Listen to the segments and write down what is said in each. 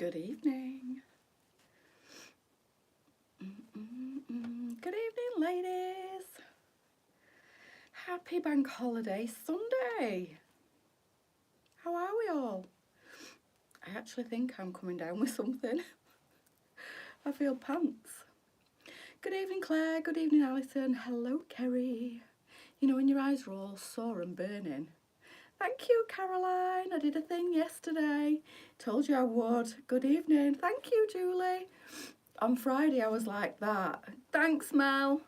Good evening. Good evening, ladies. Happy Bank Holiday Sunday. How are we all? I actually think I'm coming down with something. I feel pants. Good evening, Claire. Good evening, Alison. Hello, Kerry. You know when your eyes are all sore and burning. Thank you, Caroline. I did a thing yesterday. Told you I would. Good evening. Thank you, Julie. On Friday, I was like that. Thanks, Mel.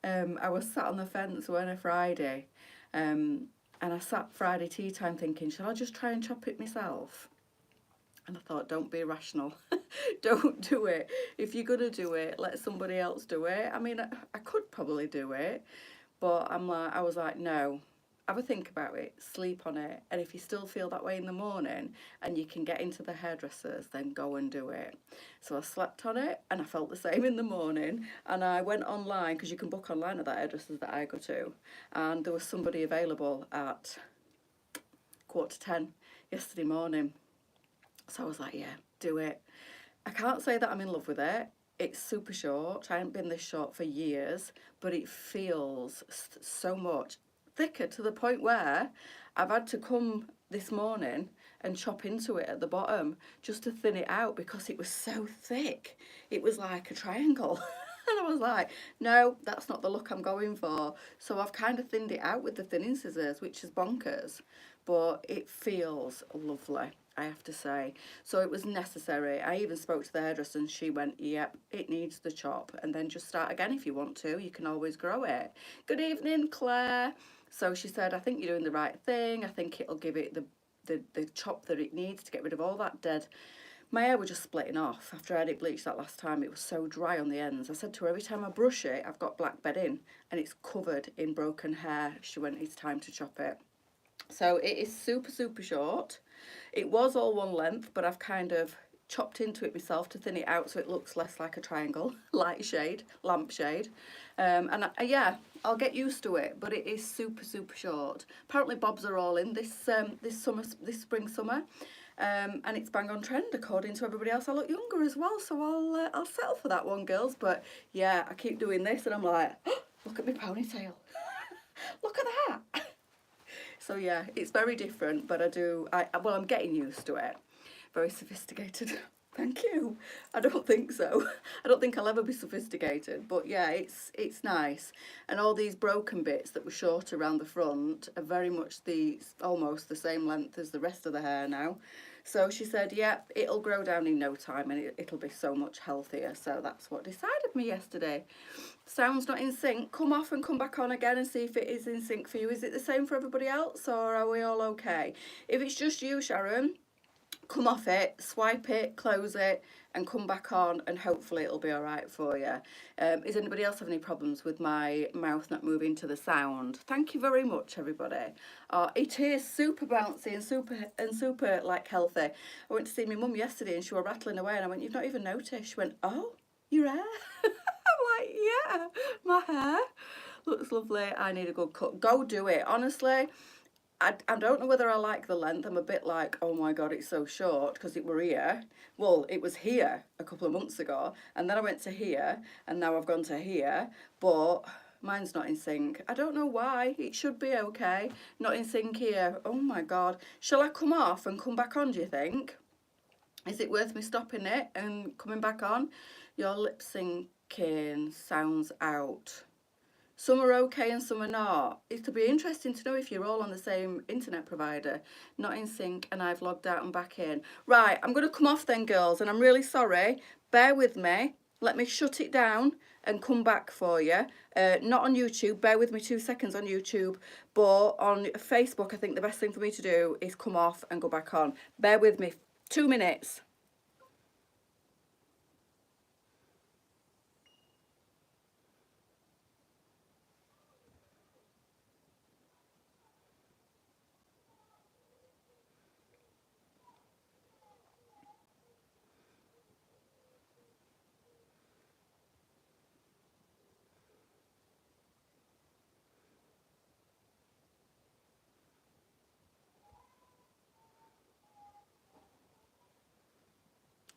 I was sat on the fence on a Friday, and I sat Friday tea time thinking, shall I just try and chop it myself? And I thought, don't be irrational. Don't do it. If you're going to do it, let somebody else do it. I mean, I could probably do it, but I was like, no. Have a think about it, sleep on it, and if you still feel that way in the morning and you can get into the hairdressers, then go and do it. So I slept on it and I felt the same in the morning, and I went online, because you can book online at that hairdressers that I go to, and there was somebody available at 9:45 yesterday morning. So I was like, yeah, do it. I can't say that I'm in love with it. It's super short. I haven't been this short for years, but it feels so much thicker, to the point where I've had to come this morning and chop into it at the bottom just to thin it out, because it was so thick. It was like a triangle. And I was like, no, that's not the look I'm going for. So I've kind of thinned it out with the thinning scissors, which is bonkers, but it feels lovely, I have to say. So it was necessary. I even spoke to the hairdresser and she went, yep, it needs the chop, and then just start again if you want to. You can always grow it. Good evening, Claire. So she said, I think you're doing the right thing. I think it'll give it the chop that it needs to get rid of all that dead. My hair was just splitting off after I had it bleached that last time. It was so dry on the ends. I said to her, every time I brush it, I've got black bedding and it's covered in broken hair. She went, it's time to chop it. So it is super, super short. It was all one length, but I've kind of chopped into it myself to thin it out so it looks less like a triangle, light shade, lamp shade. Yeah, I'll get used to it, but it is super, super short. Apparently bobs are all in this spring, summer. And it's bang on trend according to everybody else. I look younger as well, so I'll settle for that one, girls. But yeah, I keep doing this and I'm like, oh, look at my ponytail. Look at that. So yeah, it's very different, but I'm getting used to it. Very sophisticated. Thank you. I don't think so. I don't think I'll ever be sophisticated, but yeah, it's nice. And all these broken bits that were short around the front are very much almost the same length as the rest of the hair now. So she said, yeah, it'll grow down in no time and it'll be so much healthier. So that's what decided me yesterday. Sound's not in sync. Come off and come back on again and see if it is in sync for you. Is it the same for everybody else, or are we all okay? If it's just you, Sharon, come off it, swipe it, close it, and come back on, and hopefully it'll be all right for you. Is anybody else have any problems with my mouth not moving to the sound? Thank you very much, everybody. It is super bouncy and super like healthy. I went to see my mum yesterday and she was rattling away, and I went, you've not even noticed? She went, oh, your hair? I'm like, yeah, my hair looks lovely. I need a good cut. Go do it. Honestly, I don't know whether I like the length. I'm a bit like, oh my God, it's so short, because it were here. Well, it was here a couple of months ago, and then I went to here, and now I've gone to here, but mine's not in sync. I don't know why. It should be okay. Not in sync here. Oh my God. Shall I come off and come back on, do you think? Is it worth me stopping it and coming back on? Your lip syncing sounds out. Some are okay and some are not. It'll be interesting to know if you're all on the same internet provider. Not in sync, and I've logged out and back in. Right, I'm going to come off then, girls, and I'm really sorry. Bear with me. Let me shut it down and come back for you. Not on YouTube. Bear with me 2 seconds on YouTube. But on Facebook, I think the best thing for me to do is come off and go back on. Bear with me. 2 minutes.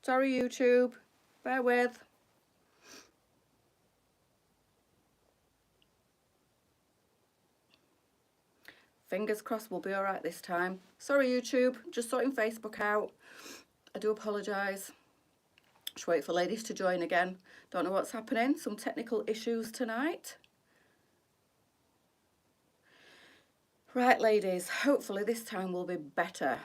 Sorry, YouTube. Bear with. Fingers crossed we'll be all right this time. Sorry, YouTube. Just sorting Facebook out. I do apologise. Just wait for ladies to join again. Don't know what's happening. Some technical issues tonight. Right, ladies. Hopefully this time will be better.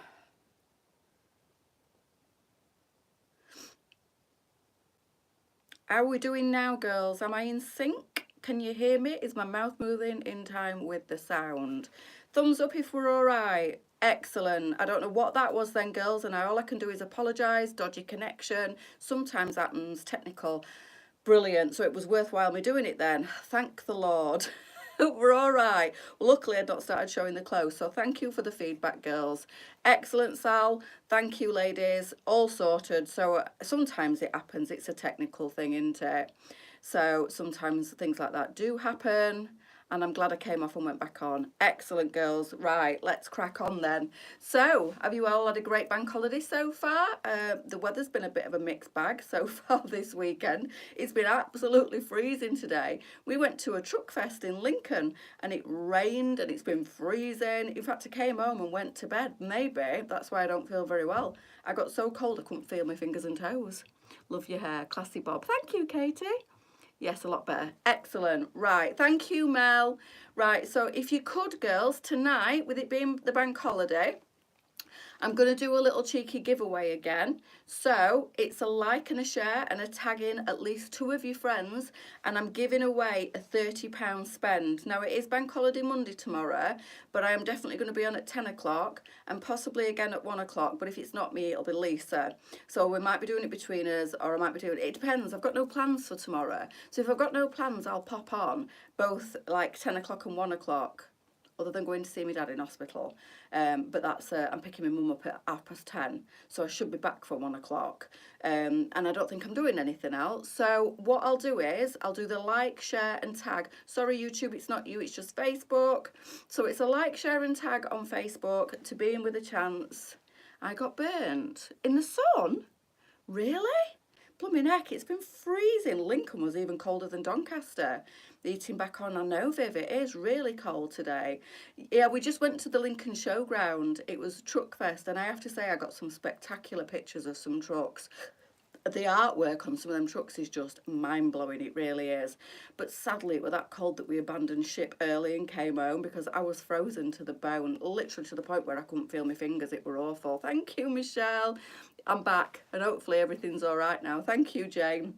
How are we doing now, girls? Am I in sync? Can you hear me? Is my mouth moving in time with the sound? Thumbs up if we're all right. Excellent. I don't know what that was then, girls, and all I can do is apologise. Dodgy connection. Sometimes happens. Technical. Brilliant. So it was worthwhile me doing it then. Thank the Lord. We're all right. Luckily, I'd not started showing the clothes, so thank you for the feedback, girls. Excellent, Sal. Thank you, ladies. All sorted. So sometimes it happens. It's a technical thing, isn't it? So sometimes things like that do happen. And I'm glad I came off and went back on. Excellent, girls. Right, let's crack on then. So, have you all had a great bank holiday so far? The weather's been a bit of a mixed bag so far this weekend. It's been absolutely freezing today. We went to a truck fest in Lincoln and it rained and it's been freezing. In fact, I came home and went to bed. Maybe that's why I don't feel very well. I got so cold I couldn't feel my fingers and toes. Love your hair. Classy Bob. Thank you, Katie. Yes, a lot better. Excellent. Right. Thank you, Mel. Right. So if you could, girls, tonight, with it being the bank holiday, I'm going to do a little cheeky giveaway again. So it's a like and a share and a tag in at least 2 of your friends, and I'm giving away a £30 spend. Now it is bank holiday Monday tomorrow, but I am definitely going to be on at 10 o'clock and possibly again at 1 o'clock. But if it's not me, it'll be Lisa. So we might be doing it between us, or I might be doing it. It depends. I've got no plans for tomorrow. So if I've got no plans, I'll pop on both like 10 o'clock and 1 o'clock. Other than going to see my dad in hospital. But that's, I'm picking my mum up at 10:30, so I should be back for 1 o'clock. And I don't think I'm doing anything else. So what I'll do is, I'll do the like, share and tag. Sorry, YouTube, it's not you, it's just Facebook. So it's a like, share and tag on Facebook to be in with a chance. I got burnt in the sun? Really? Blooming heck, it's been freezing. Lincoln was even colder than Doncaster. The heating back on, I know, Viv, it is really cold today. Yeah, we just went to the Lincoln Showground. It was Truck Fest, and I have to say I got some spectacular pictures of some trucks. The artwork on some of them trucks is just mind-blowing, it really is. But sadly, it was that cold that we abandoned ship early and came home because I was frozen to the bone, literally to the point where I couldn't feel my fingers. It were awful. Thank you, Michelle. I'm back, and hopefully everything's all right now. Thank you, Jane.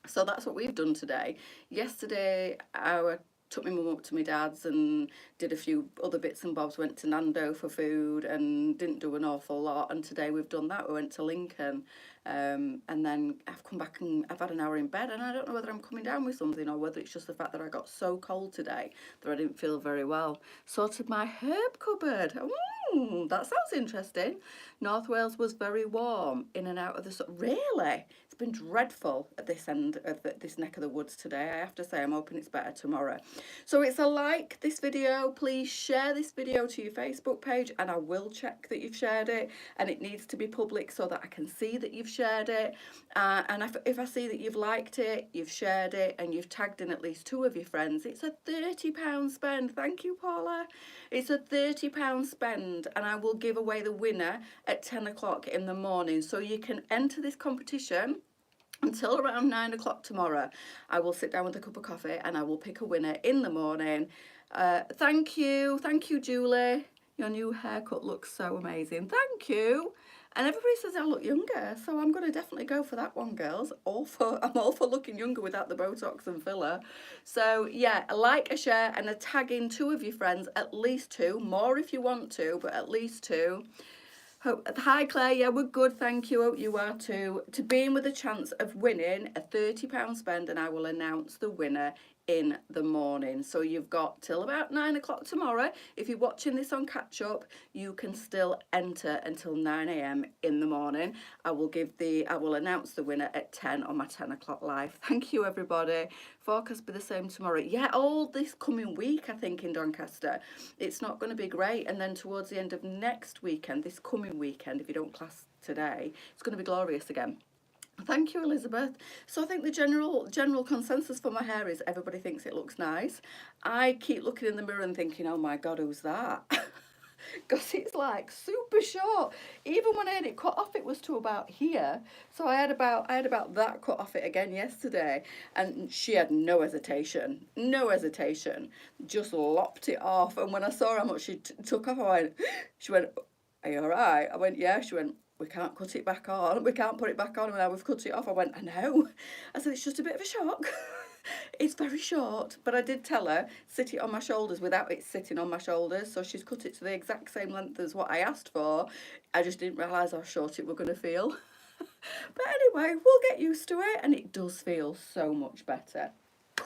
So that's what we've done today. Yesterday, I took my mum up to my dad's and did a few other bits and bobs, went to Nando for food and didn't do an awful lot. And today we've done that. We went to Lincoln. And then I've come back and I've had an hour in bed, and I don't know whether I'm coming down with something or whether it's just the fact that I got so cold today that I didn't feel very well. Sorted my herb cupboard. Ooh, that sounds interesting. North Wales was very warm, in and out of the sun. Really? It's been dreadful at this end of this neck of the woods today. I have to say, I'm hoping it's better tomorrow. So it's a like this video. Please share this video to your Facebook page, and I will check that you've shared it, and it needs to be public so that I can see that you've shared it. And if I see that you've liked it, you've shared it, and you've tagged in at least 2 of your friends, it's a £30 spend. Thank you, Paula. It's a £30 spend, and I will give away the winner at 10 o'clock in the morning. So you can enter this competition until around 9 o'clock tomorrow. I will sit down with a cup of coffee and I will pick a winner in the morning. Thank you, Julie. Your new haircut looks so amazing. Thank you. And everybody says I look younger, so I'm going to definitely go for that one, girls. I'm all for looking younger without the Botox and filler. So yeah, a like, a share, and a tag in 2 of your friends, at least 2. More if you want to, but at least 2. Hi Claire, yeah, we're good, thank you. Hope you are too. To be in with a chance of winning a £30 spend, and I will announce the winner in the morning. So you've got till about 9 o'clock tomorrow. If you're watching this on catch up, you can still enter until 9 a.m. in the morning. I will announce the winner at 10 on my 10 o'clock live. Thank you, everybody. Forecast be the same tomorrow. Yeah, all this coming week, I think, in Doncaster. It's not going to be great. And then towards the end of next weekend, this coming weekend, if you don't class today, it's going to be glorious again. Thank you, Elizabeth. So I think the general consensus for my hair is everybody thinks it looks nice. I keep looking in the mirror and thinking, oh my God, who's that? Because it's like super short. Even when I had it cut off, it was to about here. So I had about that cut off it again yesterday, and she had no hesitation, no hesitation, just lopped it off. And when I saw how much she took off, I went, she went, "Are you all right?" I went, "Yeah." She went, "We can't cut it back on. We can't put it back on." And now we've cut it off. I went, "I know." I said, "It's just a bit of a shock." It's very short, but I did tell her sit it on my shoulders without it sitting on my shoulders. So she's cut it to the exact same length as what I asked for. I just didn't realise how short it were going to feel. But anyway, we'll get used to it, and it does feel so much better.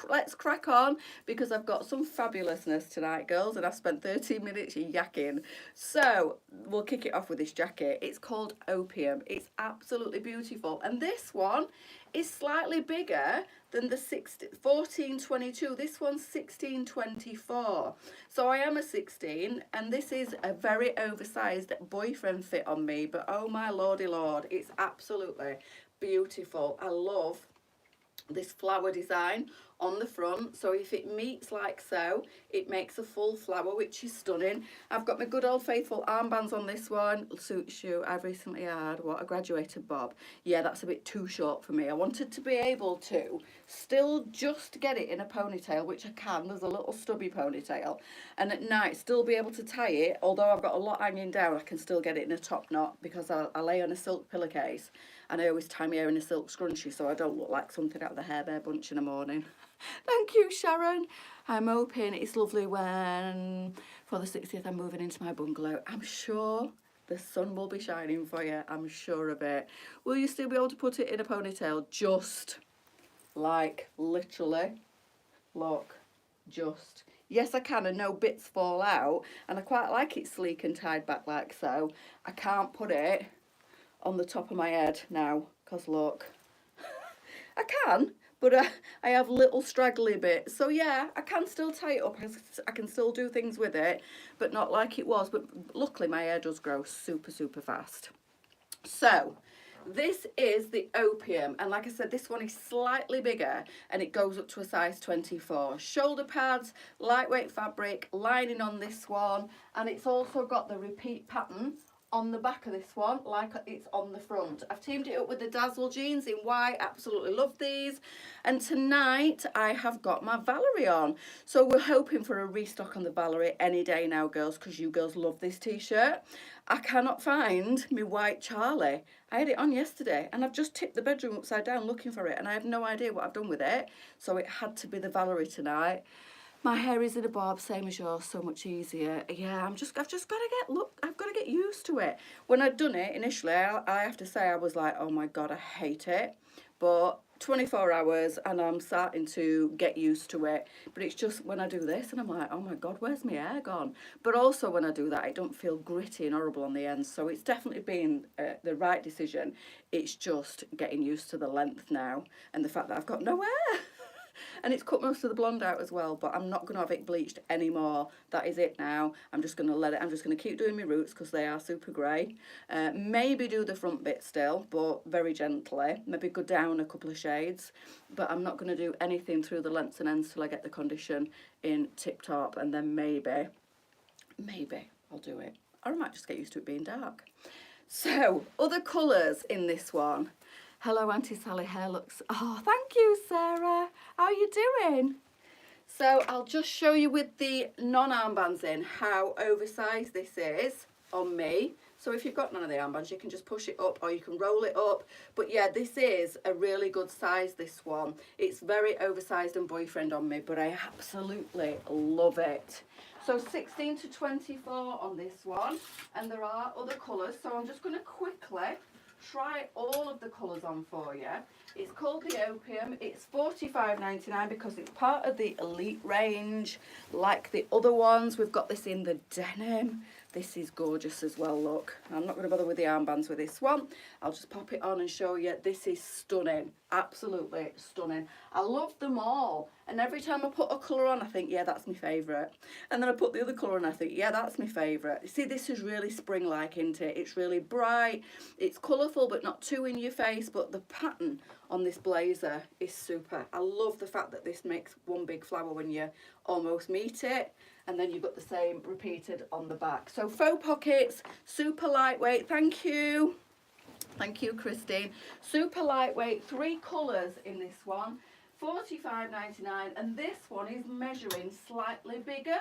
Let's crack on, because I've got some fabulousness tonight, girls, and I've spent 13 minutes yakking. So we'll kick it off with this jacket. It's called Opium. It's absolutely beautiful, and this one is slightly bigger than the 1422. This one's 1624. So I am a 16, and this is a very oversized boyfriend fit on me, but oh my lordy lord, it's absolutely beautiful. I love this flower design on the front, so if it meets like so, it makes a full flower, which is stunning. I've got my good old faithful armbands on this one. Suit shoe I've recently had, what, a graduated bob. Yeah, that's a bit too short for me. I wanted to be able to still just get it in a ponytail, which I can. There's a little stubby ponytail, and at night still be able to tie it. Although I've got a lot hanging down, I can still get it in a top knot, because I lay on a silk pillowcase, and I always tie my hair in a silk scrunchie so I don't look like something out of the Hair Bear bunch in the morning. Thank you, Sharon. I'm hoping it's lovely when, for the 60th, I'm moving into my bungalow. I'm sure the sun will be shining for you. I'm sure of it. Will you still be able to put it in a ponytail? Just like literally. Look, just. Yes, I can, and no bits fall out. And I quite like it sleek and tied back like so. I can't put it on the top of my head now, because look. I can, but I have little straggly bits. So yeah, I can still tie it up. I can still do things with it, but not like it was. But luckily my hair does grow super, super fast. So this is the Opium, and like I said, this one is slightly bigger, and it goes up to a size 24. Shoulder pads, lightweight fabric, lining on this one, and it's also got the repeat pattern on the back of this one like it's on the front. I've teamed it up with the Dazzle jeans in white. Absolutely love these. And tonight I have got my Valerie on, so we're hoping for a restock on the Valerie any day now, girls, because you girls love this t-shirt. I cannot find my white Charlie. I had it on yesterday, and I've just tipped the bedroom upside down looking for it, and I have no idea what I've done with it, so it had to be the Valerie tonight. My hair is in a bob, same as yours, so much easier. Yeah, I've just got to I've got to get used to it. When I'd done it initially, I have to say I was like, oh my God, I hate it. But 24 hours and I'm starting to get used to it. But it's just when I do this and I'm like, oh my God, where's my hair gone? But also when I do that, it don't feel gritty and horrible on the ends. So it's definitely been the right decision. It's just getting used to the length now and the fact that I've got no hair. And it's cut most of the blonde out as well, but I'm not going to have it bleached anymore. That is it now. I'm just going to let it, I'm just going to keep doing my roots because they are super grey. Maybe do the front bit still, but very gently. Maybe go down a couple of shades, but I'm not going to do anything through the lengths and ends till I get the condition in tip top, and then maybe I'll do it. Or I might just get used to it being dark. So, other colours in this one. Hello, Auntie Sally, hair looks... Oh, thank you, Sarah. How are you doing? So I'll just show you with the non-armbands in how oversized this is on me. So if you've got none of the armbands, you can just push it up or you can roll it up. But yeah, this is a really good size, this one. It's very oversized and boyfriend on me, but I absolutely love it. So 16 to 24 on this one, and there are other colours. So I'm just going to quickly try all of the colours on for you. It's called the Opium. It's $45.99 because it's part of the Elite range, like the other ones. We've got this in the denim. This is gorgeous as well, look. I'm not going to bother with the armbands with this one. I'll just pop it on and show you. This is stunning. Absolutely stunning. I love them all. And every time I put a colour on, I think, yeah, that's my favourite. And then I put the other colour on, I think, yeah, that's my favourite. You see, this is really spring-like, isn't it? It's really bright. It's colourful, but not too in your face. But the pattern on this blazer is super. I love the fact that this makes one big flower when you almost meet it. And then you've got the same repeated on the back. So faux pockets, super lightweight. Thank you. Thank you, Christine. Super lightweight, 3 colours in this one. $45.99, and this one is measuring slightly bigger.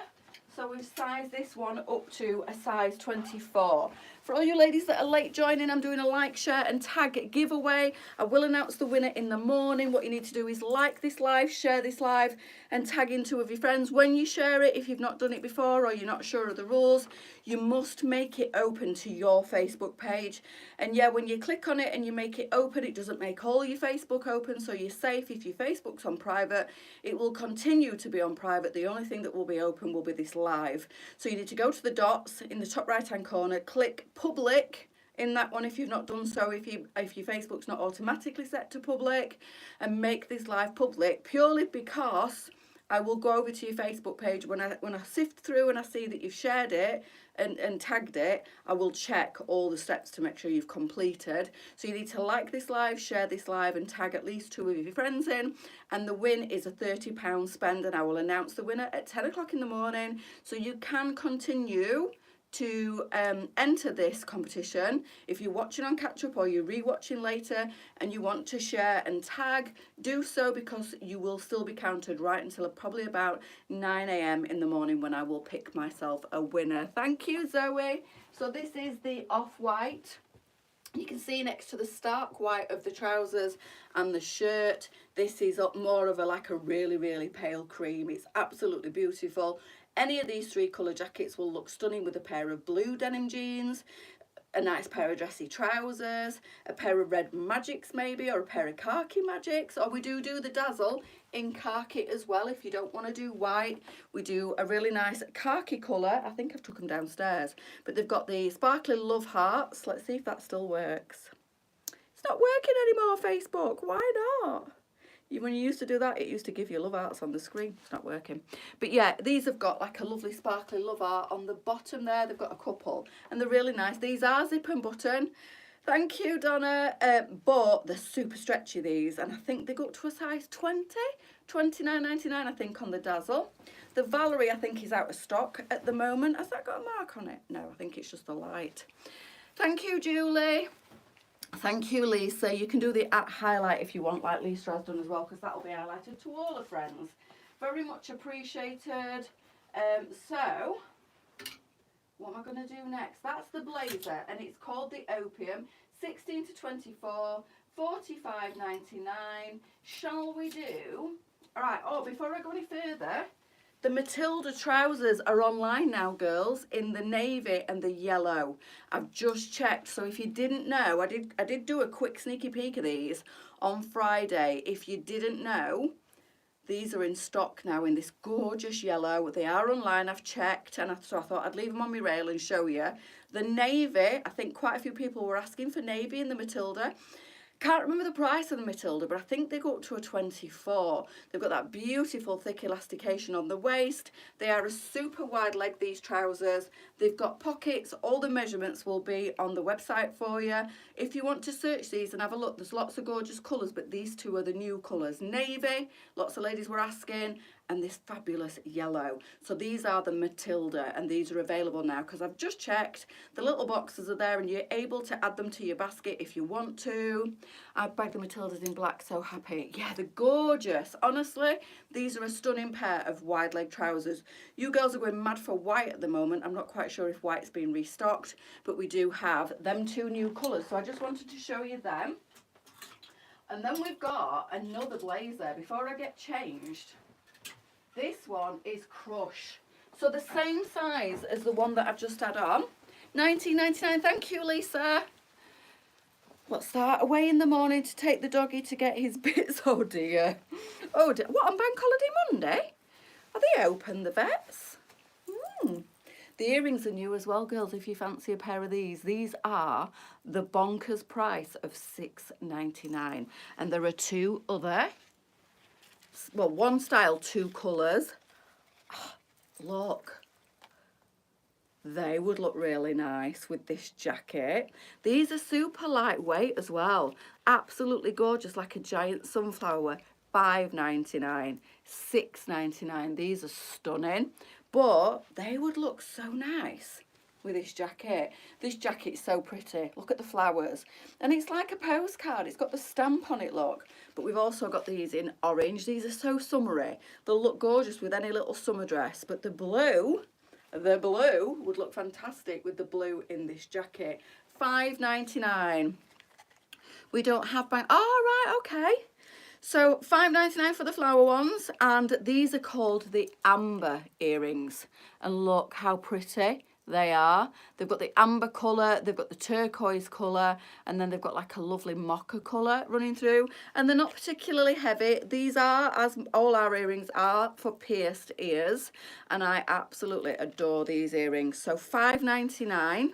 So we've sized this one up to a size 24. For all you ladies that are late joining, I'm doing a like, share and tag giveaway. I will announce the winner in the morning. What you need to do is like this live, share this live and tag in 2 of your friends. When you share it, if you've not done it before or you're not sure of the rules, you must make it open to your Facebook page. And yeah, when you click on it and you make it open, it doesn't make all your Facebook open, so you're safe. If your Facebook's on private, it will continue to be on private. The only thing that will be open will be this live. So you need to go to the dots in the top right hand corner, click public in that one if you've not done so, if your Facebook's not automatically set to public, and make this live public, purely because I will go over to your Facebook page when I sift through and I see that you've shared it and tagged it. I will check all the steps to make sure you've completed. So you need to like this live, share this live and tag at least 2 of your friends in, and the win is a £30 spend, and I will announce the winner at 10 o'clock in the morning. So you can continue to enter this competition if you're watching on catch up or you're re-watching later and you want to share and tag. Do so, because you will still be counted right until probably about 9 AM in the morning when I will pick myself a winner. Thank you, Zoe. So this is the off-white. You can see next to the stark white of the trousers and the shirt, this is more of like a really, really pale cream. It's absolutely beautiful. Any of these 3 colour jackets will look stunning with a pair of blue denim jeans, a nice pair of dressy trousers, a pair of red magics maybe, or a pair of khaki magics. Or we do the dazzle in khaki as well. If you don't want to do white, we do a really nice khaki colour. I think I've took them downstairs. But they've got the sparkly love hearts. Let's see if that still works. It's not working anymore, Facebook. Why not? When you used to do that, it used to give you love hearts on the screen. It's not working. But yeah, these have got like a lovely sparkly love heart on the bottom there. They've got a couple and they're really nice. These are zip and button. Thank you, Donna. But they're super stretchy, these, and I think they go up to a size 20, $29.99 I think on the dazzle. The Valerie I think is out of stock at the moment. Has that got a mark on it? No, I think it's just the light. Thank you, Julie. Thank you, Lisa. You can do the highlight if you want, like Lisa has done as well, because that will be highlighted to all the friends. Very much appreciated. So, what am I going to do next? That's the blazer, and it's called the Opium. 16 to 24, $45.99. Shall we do? All right. Oh, before I go any further, the Matilda trousers are online now, girls, in the navy and the yellow. I've just checked, so if you didn't know, I did do a quick sneaky peek of these on Friday. If you didn't know, these are in stock now in this gorgeous yellow. They are online, I've checked, and so I thought I'd leave them on my rail and show you. The navy, I think quite a few people were asking for navy in the Matilda. Can't remember the price of the Matilda, but I think they go up to a 24. They've got that beautiful thick elastication on the waist. They are a super wide leg, these trousers. They've got pockets. All the measurements will be on the website for you. If you want to search these and have a look, there's lots of gorgeous colours, but these 2 are the new colours. Navy, lots of ladies were asking, and this fabulous yellow. So these are the Matilda, and these are available now because I've just checked. The little boxes are there and you're able to add them to your basket if you want to. I've bagged the Matildas in black, so happy. Yeah, they're gorgeous. Honestly, these are a stunning pair of wide leg trousers. You girls are going mad for white at the moment. I'm not quite sure if white's been restocked, but we do have them 2 new colours. So I just wanted to show you them. And then we've got another blazer before I get changed. This one is Crush. So the same size as the one that I've just had on. $19.99. Thank you, Lisa. Let's start away in the morning to take the doggy to get his bits. Oh dear. Oh dear. What, on Bank Holiday Monday? Are they open, the vets? The earrings are new as well, girls, if you fancy a pair of these. These are the bonkers price of $6.99. And there are two other, well, one style, two colours. Oh, look. They would look really nice with this jacket. These are super lightweight as well. Absolutely gorgeous, like a giant sunflower. $5.99, $6.99. These are stunning, but they would look so nice with this jacket. This jacket's so pretty. Look at the flowers. And it's like a postcard. It's got the stamp on it, look. But we've also got these in orange. These are so summery. They'll look gorgeous with any little summer dress. But the blue would look fantastic with the blue in this jacket. $5.99. We don't have oh, right, okay. So $5.99 for the flower ones, and these are called the amber earrings. And look how pretty they are. They've got the amber colour, they've got the turquoise colour, and then they've got like a lovely mocha colour running through. And they're not particularly heavy. These are, as all our earrings are, for pierced ears. And I absolutely adore these earrings. So $5.99,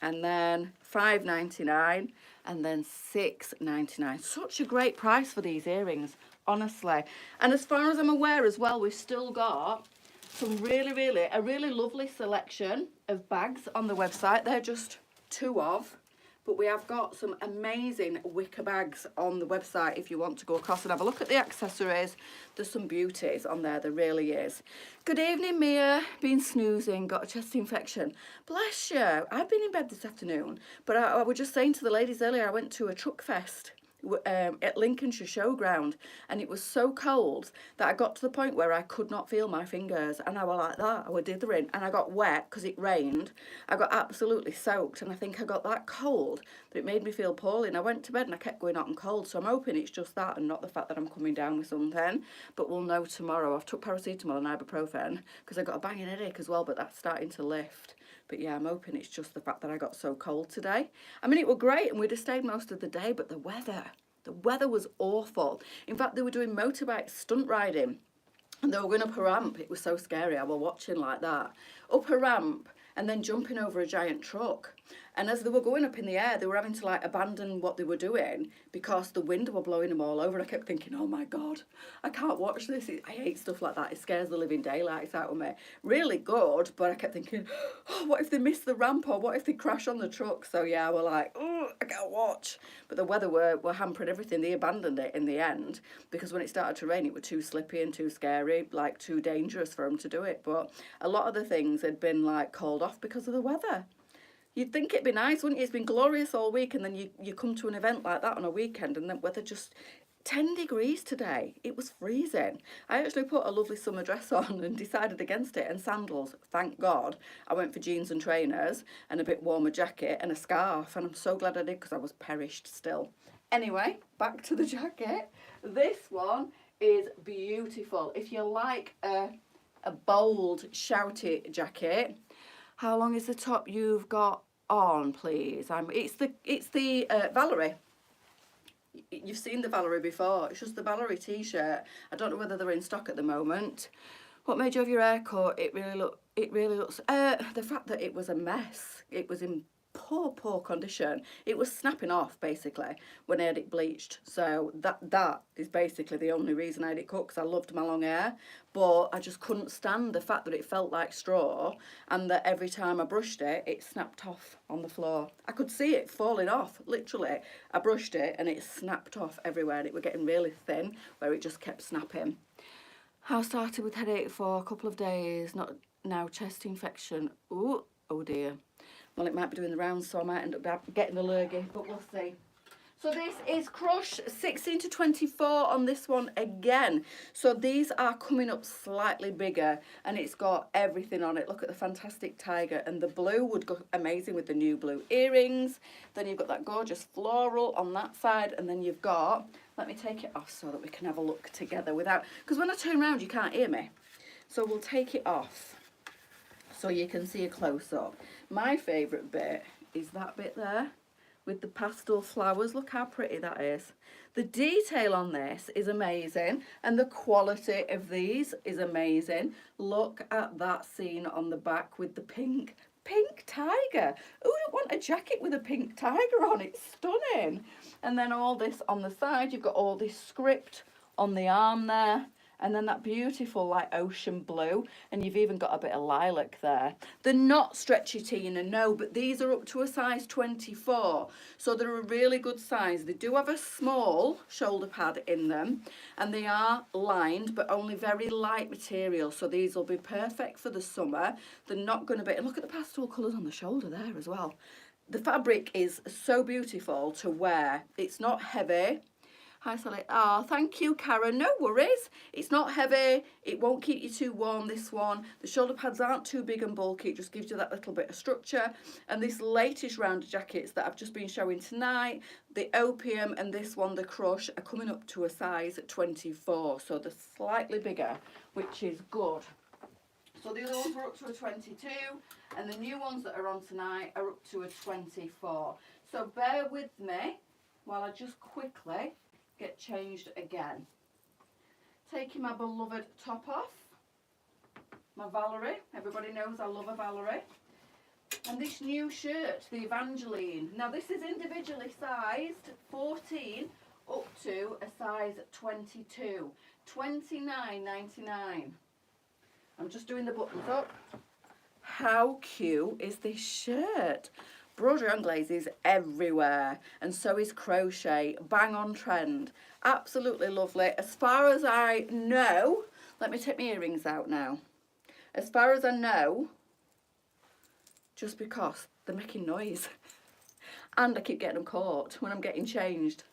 and then $5.99, and then $6.99. Such a great price for these earrings, honestly. And as far as I'm aware as well, we've still got some a really lovely selection of bags on the website. They're just two of, but we have got some amazing wicker bags on the website if you want to go across and have a look at the accessories. There's some beauties on there, there really is. Good evening, Mia. Been snoozing, got a chest infection. Bless you. I've been in bed this afternoon, but I was just saying to the ladies earlier, I went to a truck fest at Lincolnshire Showground, and it was so cold that I got to the point where I could not feel my fingers, and I was like that. I was dithering, and I got wet because it rained. I got absolutely soaked, and I think I got that cold that it made me feel poorly, and I went to bed and I kept going hot and cold. So I'm hoping it's just that and not the fact that I'm coming down with something, but we'll know tomorrow. I've took paracetamol and ibuprofen because I got a banging headache as well, but that's starting to lift. But yeah, I'm hoping it's just the fact that I got so cold today. I mean, it was great and we'd have stayed most of the day, but the weather was awful. In fact, they were doing motorbike stunt riding and they were going up a ramp. It was so scary. I was watching like that. Up a ramp and then jumping over a giant truck. And as they were going up in the air, they were having to like abandon what they were doing because the wind were blowing them all over. And I kept thinking, oh my God, I can't watch this. I hate stuff like that. It scares the living daylights out of me. Really good, but I kept thinking, oh, what if they miss the ramp or what if they crash on the truck? So yeah, we're like, oh, I can't watch. But the weather were hampering everything. They abandoned it in the end because when it started to rain, it was too slippy and too scary, like too dangerous for them to do it. But a lot of the things had been like called off because of the weather. You'd think it'd be nice, wouldn't you? It's been glorious all week, and then you come to an event like that on a weekend, and the weather just 10 degrees today. It was freezing. I actually put a lovely summer dress on and decided against it, and sandals, thank God. I went for jeans and trainers and a bit warmer jacket and a scarf, and I'm so glad I did because I was perished still. Anyway, back to the jacket. This one is beautiful. If you like a bold, shouty jacket. How long is the top you've got on, please? It's the Valerie. You've seen the Valerie before. It's just the Valerie t-shirt. I don't know whether they're in stock at the moment. What made you have your hair cut? It really looks. The fact that it was a mess. It was in poor condition. It was snapping off basically when I had it bleached. So that is basically the only reason I had it cut, because I loved my long hair, but I just couldn't stand the fact that it felt like straw and that every time I brushed it, it snapped off on the floor. I could see it falling off, literally. I brushed it and it snapped off everywhere, and it was getting really thin where it just kept snapping. I started with headache for a couple of days, not now chest infection. Ooh, oh dear. Well, it might be doing the rounds, so I might end up getting the lurgy, but we'll see. So this is Crush 16 to 24 on this one again. So these are coming up slightly bigger, and it's got everything on it. Look at the fantastic tiger, and the blue would go amazing with the new blue earrings. Then you've got that gorgeous floral on that side, and then you've got, let me take it off so that we can have a look together without, because when I turn around you can't hear me. So we'll take it off so you can see a close-up. My favourite bit is that bit there with the pastel flowers. Look how pretty that is. The detail on this is amazing, and the quality of these is amazing. Look at that scene on the back with the pink tiger. Who don't want a jacket with a pink tiger on? It's stunning. And then all this on the side, you've got all this script on the arm there, and then that beautiful like ocean blue, and you've even got a bit of lilac there. They're not stretchy, Tina, no, but these are up to a size 24, so they're a really good size. They do have a small shoulder pad in them, and they are lined, but only very light material, so these will be perfect for the summer. They're not going to be, and look at the pastel colours on the shoulder there as well. The fabric is so beautiful to wear. It's not heavy. Hi Sally. Oh, thank you, Karen. No worries. It's not heavy. It won't keep you too warm, this one. The shoulder pads aren't too big and bulky. It just gives you that little bit of structure. And this latest round of jackets that I've just been showing tonight, the Opium and this one, the Crush, are coming up to a size 24. So they're slightly bigger, which is good. So the other ones are up to a 22. And the new ones that are on tonight are up to a 24. So bear with me while I just quickly get changed again. Taking my beloved top off, my Valerie. Everybody knows I love a Valerie. And this new shirt, the Evangeline. Now this is individually sized 14 up to a size 22. $29.99. I'm just doing the buttons up. How cute is this shirt? Broderie on glazes everywhere, and so is crochet. Bang on trend. Absolutely lovely. As far as I know, let me take my earrings out now. As far as I know, just because they're making noise and I keep getting them caught when I'm getting changed.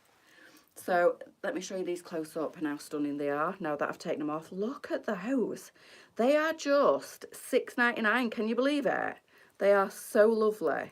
So let me show you these close up and how stunning they are now that I've taken them off. Look at those. They are just $6.99. Can you believe it? They are so lovely.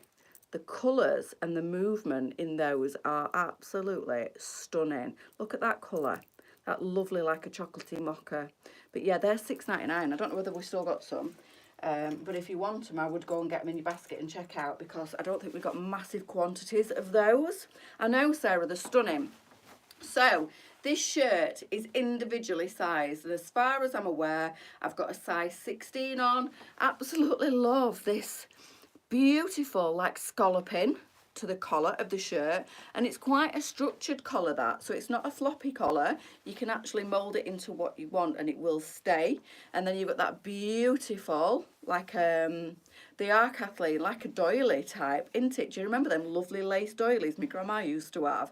The colours and the movement in those are absolutely stunning. Look at that colour. That lovely, like a chocolatey mocha. But yeah, they're $6.99. I don't know whether we've still got some. But if you want them, I would go and get them in your basket and check out, because I don't think we've got massive quantities of those. I know, Sarah, they're stunning. So this shirt is individually sized, and as far as I'm aware, I've got a size 16 on. Absolutely love this beautiful like scalloping to the collar of the shirt, and it's quite a structured collar, that, so it's not a floppy collar. You can actually mold it into what you want and it will stay. And then you've got that beautiful like they are, Kathleen, like a doily type, isn't it? Do you remember them lovely lace doilies my grandma used to have?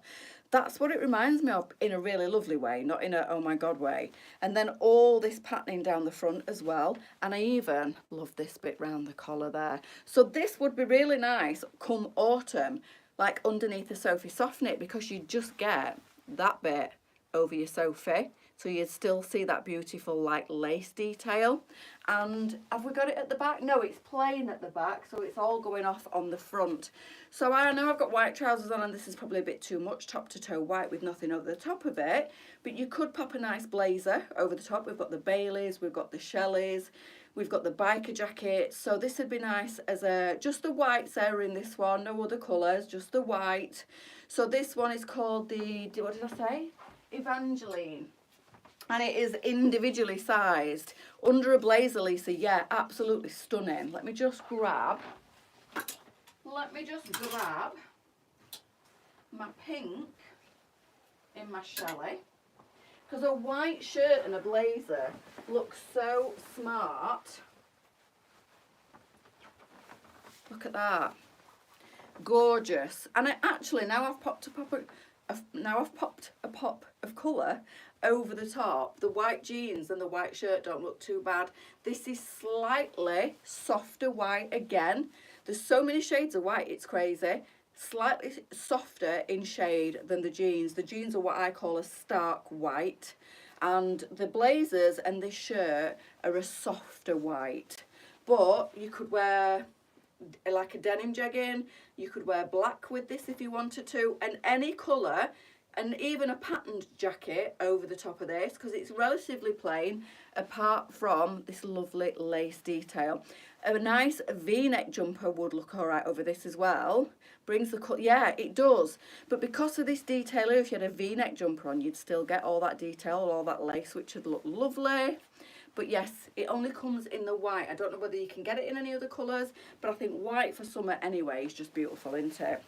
That's what it reminds me of, in a really lovely way, not in a oh my god way. And then all this patterning down the front as well, and I even love this bit round the collar there. So this would be really nice come autumn, like underneath the Sophie soft knit, because you just get that bit over your Sophie, so you'd still see that beautiful like lace detail. And have we got it at the back? No, it's plain at the back, so it's all going off on the front. So I know I've got white trousers on, and this is probably a bit too much, top to toe white with nothing over the top of it, but you could pop a nice blazer over the top. We've got the Baileys, we've got the Shelleys, we've got the biker jacket, so this would be nice as a just the white, Sarah, in this one, no other colours, just the white. So this one is called the, what did I say? Evangeline. And it is individually sized. Under a blazer, Lisa, yeah, absolutely stunning. Let me just grab my pink in my Shelley. Because a white shirt and a blazer looks so smart. Look at that. Gorgeous. And I actually, now I've popped a pop of colour over the top. The white jeans and the white shirt don't look too bad. This is slightly softer white again. There's so many shades of white, it's crazy. Slightly softer in shade than the jeans. The jeans are what I call a stark white, and the blazers and this shirt are a softer white. But you could wear like a denim jegging, you could wear black with this if you wanted to, and any colour, and even a patterned jacket over the top of this, because it's relatively plain apart from this lovely lace detail. A nice V-neck jumper would look all right over this as well. Brings the cut, yeah, it does. But because of this detail here, if you had a V-neck jumper on, you'd still get all that detail, all that lace, which would look lovely. But yes, it only comes in the white. I don't know whether you can get it in any other colours, but I think white for summer anyway is just beautiful, isn't it?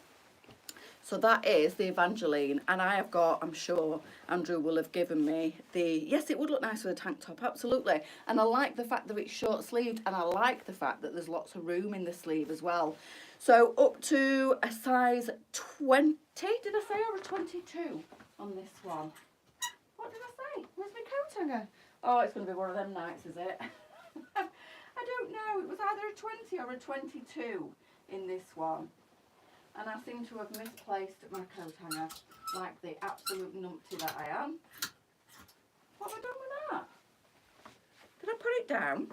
So that is the Evangeline, and I have got, I'm sure Andrew will have given me the, yes, it would look nice with a tank top, absolutely. And I like the fact that it's short sleeved, and I like the fact that there's lots of room in the sleeve as well. So up to a size 20, did I say, or a 22 on this one? What did I say? Where's my coat hanger? Oh, it's going to be one of them nights, is it? I don't know. It was either a 20 or a 22 in this one. And I seem to have misplaced my coat hanger like the absolute numpty that I am. What have I done with that? Did I put it down?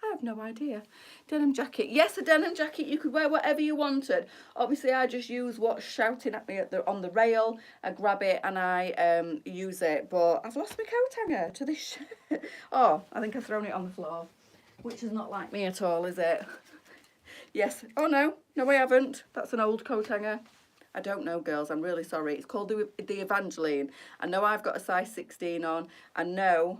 I have no idea. Denim jacket. Yes, a denim jacket. You could wear whatever you wanted. Obviously, I just use what's shouting at me on the rail. I grab it and I use it. But I've lost my coat hanger to this shirt. Oh, I think I've thrown it on the floor. Which is not like me at all, is it? Yes. Oh, no. No, I haven't. That's an old coat hanger. I don't know, girls. I'm really sorry. It's called the Evangeline. I know I've got a size 16 on. I know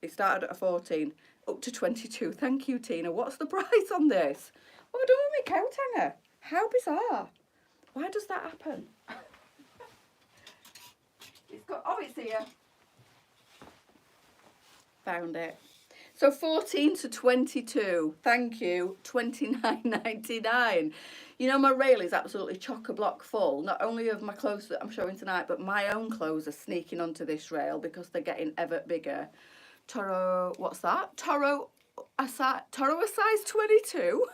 it started at a 14. Up to 22. Thank you, Tina. What's the price on this? What have I done with my coat hanger? How bizarre. Why does that happen? It's got, oh, it's here. Found it. So 14 to 22, thank you, $29.99. You know, my rail is absolutely chock-a-block full, not only of my clothes that I'm showing tonight, but my own clothes are sneaking onto this rail because they're getting ever bigger. Toro, what's that? Toro a size 22?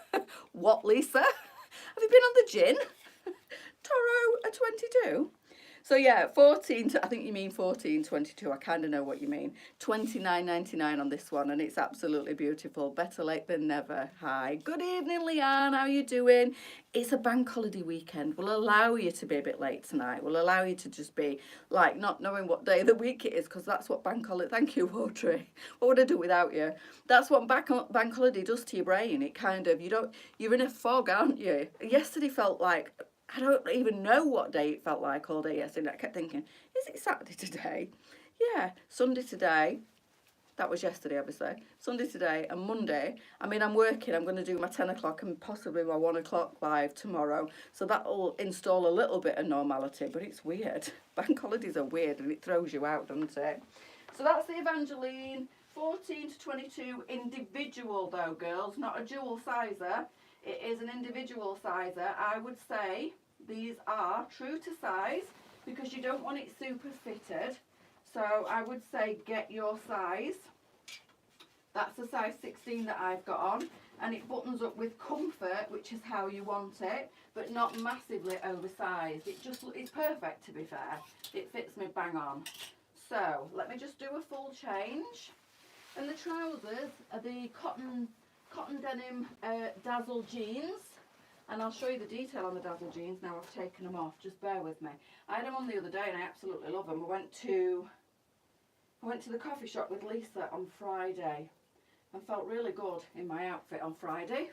What, Lisa? Have you been on the gin? Toro a 22? So yeah, 14 to, I think you mean 14, 22. I kind of know what you mean. $29.99 on this one, and it's absolutely beautiful. Better late than never. Hi. Good evening, Leanne. How are you doing? It's a bank holiday weekend. We'll allow you to be a bit late tonight. We'll allow you to just be like not knowing what day of the week it is, because that's what bank holiday. Thank you, Audrey. What would I do without you? That's what bank holiday does to your brain. It kind of, you're in a fog, aren't you? Yesterday felt like, I don't even know what day it felt like all day yesterday. I kept thinking, is it Saturday today? Yeah, Sunday today. That was yesterday, obviously. Sunday today and Monday. I mean, I'm working. I'm going to do my 10 o'clock and possibly my 1 o'clock live tomorrow. So that will install a little bit of normality, but it's weird. Bank holidays are weird and it throws you out, doesn't it? So that's the Evangeline. 14 to 22 individual though, girls, not a dual sizer. It is an individual sizer. I would say these are true to size because you don't want it super fitted. So I would say get your size. That's the size 16 that I've got on. And it buttons up with comfort, which is how you want it, but not massively oversized. It's perfect, to be fair. It fits me bang on. So let me just do a full change. And the trousers are the cotton denim dazzle jeans, and I'll show you the detail on the dazzle jeans now I've taken them off. Just bear with me. I had them on the other day and I absolutely love them. I went to the coffee shop with Lisa on Friday and felt really good in my outfit on Friday.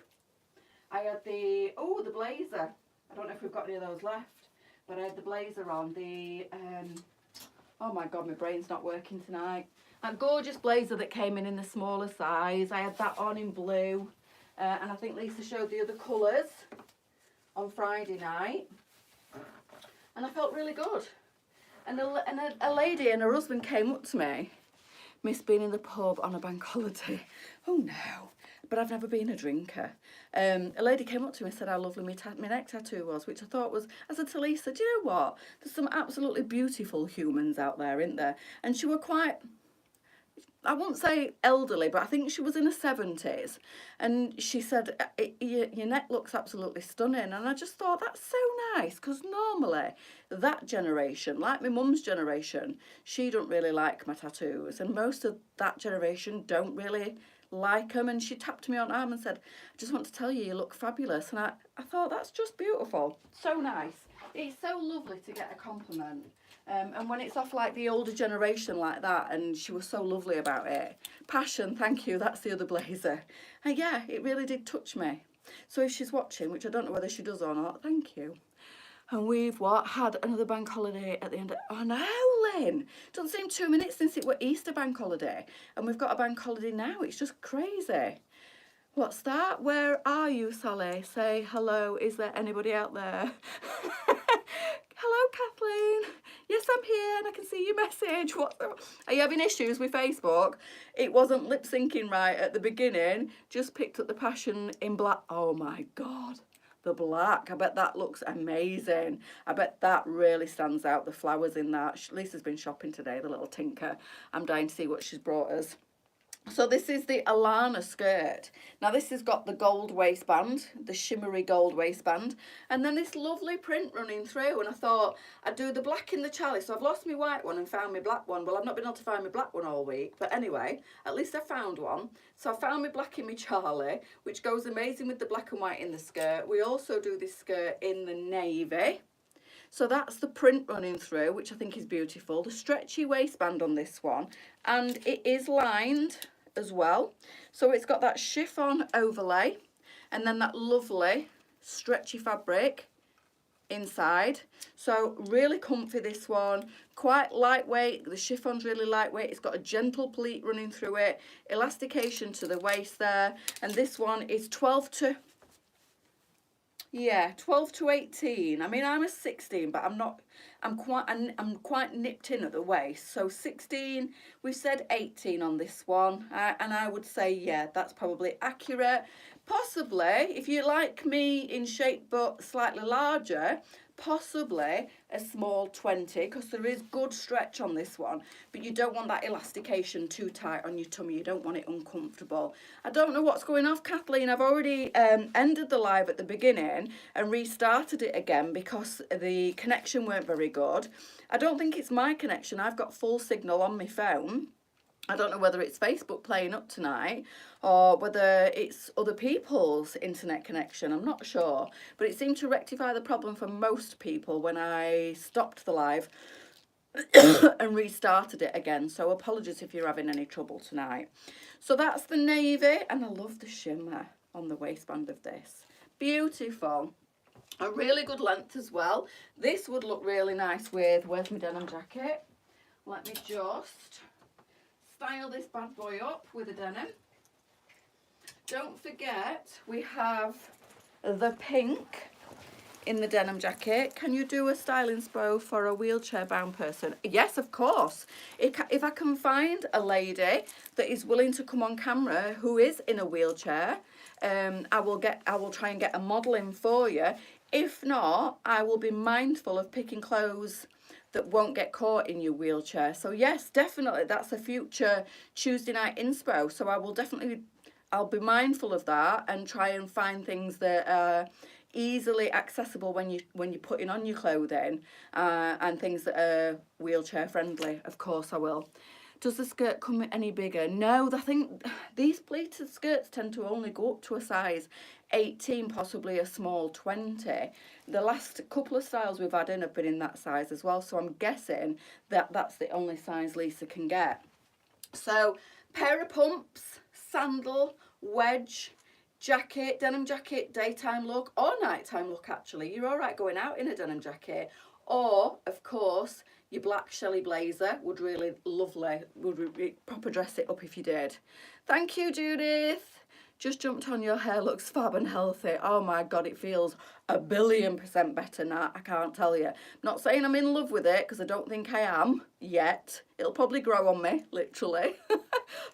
I had the blazer. I don't know if we've got any of those left, but I had the blazer on. The oh my god, my brain's not working tonight. That gorgeous blazer that came in the smaller size. I had that on in blue. And I think Lisa showed the other colours on Friday night. And I felt really good. And a lady and her husband came up to me. Miss being in the pub on a bank holiday. Oh no. But I've never been a drinker. A lady came up to me and said how lovely my neck tattoo was, which I thought was, I said to Lisa, do you know what? There's some absolutely beautiful humans out there, isn't there? And she were quite, I won't say elderly, but I think she was in her 70s. And she said, your neck looks absolutely stunning. And I just thought, that's so nice, because normally that generation, like my mum's generation, she don't really like my tattoos. And most of that generation don't really like them. And she tapped me on the arm and said, I just want to tell you look fabulous. And I thought, that's just beautiful. So nice. It's so lovely to get a compliment. And when it's off like the older generation like that, and she was so lovely about it. Passion, thank you, that's the other blazer. And yeah, it really did touch me. So if she's watching, which I don't know whether she does or not, thank you. And we've had another bank holiday at the end of, oh no, Lynn, doesn't seem 2 minutes since it were Easter bank holiday. And we've got a bank holiday now, it's just crazy. What's that? Where are you, Sally? Say hello, is there anybody out there? Hello, Kathleen. Yes, I'm here and I can see your message. Are you having issues with Facebook? It wasn't lip syncing right at the beginning. Just picked up the Passion in black. Oh my God, the black. I bet that looks amazing. I bet that really stands out, the flowers in that. Lisa's been shopping today, the little tinker. I'm dying to see what she's brought us. So this is the Alana skirt. Now this has got the gold waistband, the shimmery gold waistband, and then this lovely print running through. And I thought I'd do the black in the chalice. So I've lost my white one and found my black one. Well, I've not been able to find my black one all week, but anyway, at least I found one. So I found my black in my Charlie, which goes amazing with the black and white in the skirt. We also do this skirt in the navy. So that's the print running through, which I think is beautiful. The stretchy waistband on this one, and it is lined as well. So it's got that chiffon overlay and then that lovely stretchy fabric inside. So really comfy, this one, quite lightweight. The chiffon's really lightweight. It's got a gentle pleat running through it, elastication to the waist there, and this one is 12 to 18. I mean, I'm a 16, but I'm quite nipped in at the waist. So 16, we've said 18 on this one. And I would say, yeah, that's probably accurate. Possibly, if you like me in shape but slightly larger, possibly a small 20, because there is good stretch on this one, but you don't want that elastication too tight on your tummy. You don't want it uncomfortable. I don't know what's going off, Kathleen. I've already ended the live at the beginning and restarted it again because the connection weren't very good. I don't think it's my connection. I've got full signal on my phone. I don't know whether it's Facebook playing up tonight or whether it's other people's internet connection. I'm not sure. But it seemed to rectify the problem for most people when I stopped the live and restarted it again. So apologies if you're having any trouble tonight. So that's the navy, and I love the shimmer on the waistband of this. Beautiful. A really good length as well. This would look really nice with, where's my denim jacket? Let me just style this bad boy up with a denim. Don't forget, we have the pink in the denim jacket. Can you do a styling spro for a wheelchair bound person? Yes, of course. If I can find a lady that is willing to come on camera who is in a wheelchair, I will try and get a model in for you. If not, I will be mindful of picking clothes that won't get caught in your wheelchair. So yes, definitely, that's a future Tuesday night inspo. So I'll be mindful of that and try and find things that are easily accessible when you're putting on your clothing, and things that are wheelchair friendly. Of course I will. Does the skirt come any bigger? No, I think these pleated skirts tend to only go up to a size 18, possibly a small 20. The last couple of styles we've had in have been in that size as well, so I'm guessing that that's the only size Lisa can get. So pair of pumps, sandal, wedge, jacket, denim jacket, daytime look or nighttime look. Actually, you're all right going out in a denim jacket, or of course your black Shelley blazer would really lovely, would proper dress it up if you did. Thank you, Judith. Just jumped on, your hair looks fab and healthy. Oh my God, it feels 1,000,000,000% better now. I can't tell you. I'm not saying I'm in love with it, because I don't think I am yet. It'll probably grow on me, literally.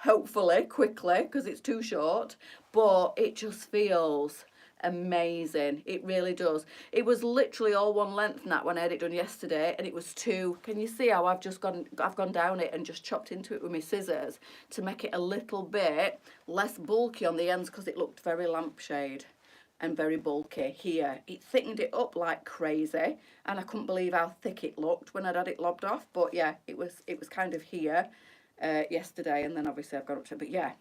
Hopefully, quickly, because it's too short. But it just feels amazing. It really does. It was literally all one length, Nat, when I had it done yesterday, and it was two. Can you see how I've gone down it and just chopped into it with my scissors to make it a little bit less bulky on the ends, because it looked very lampshade and very bulky here. It thickened it up like crazy, and I couldn't believe how thick it looked when I'd had it lobbed off. But yeah, it was kind of here yesterday, and then obviously I've gone up to it. But yeah,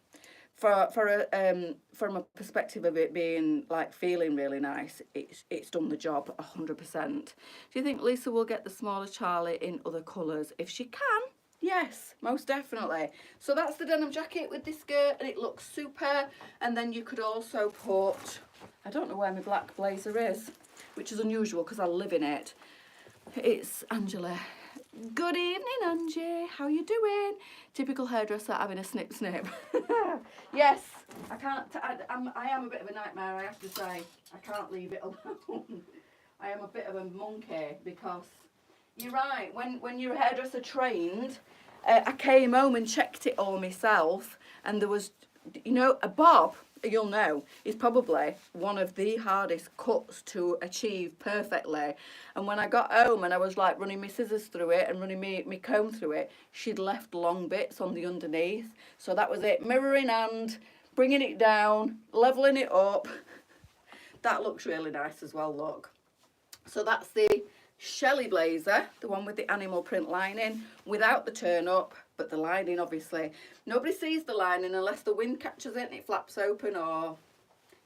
from a perspective of it being like feeling really nice, it's done the job 100%. Do you think Lisa will get the smaller Charlie in other colours? If she can, yes, most definitely. So that's the denim jacket with this skirt, and it looks super. And then you could also put, I don't know where my black blazer is, which is unusual because I live in it. It's Angela. Good evening, Angie. How you doing? Typical hairdresser having a snip. Yes, I can't. I am a bit of a nightmare, I have to say. I can't leave it alone. I am a bit of a monkey because you're right. When you're a hairdresser trained, I came home and checked it all myself, and there was, you know, a bob. You'll know, is probably one of the hardest cuts to achieve perfectly. And when I got home and I was like running my scissors through it and running my comb through it, she'd left long bits on the underneath. So that was it, mirror in hand, bringing it down, leveling it up. That looks really nice as well, look. So that's the Shelley blazer, the one with the animal print lining, without the turn up, but the lining obviously. Nobody sees the lining unless the wind catches it and it flaps open, or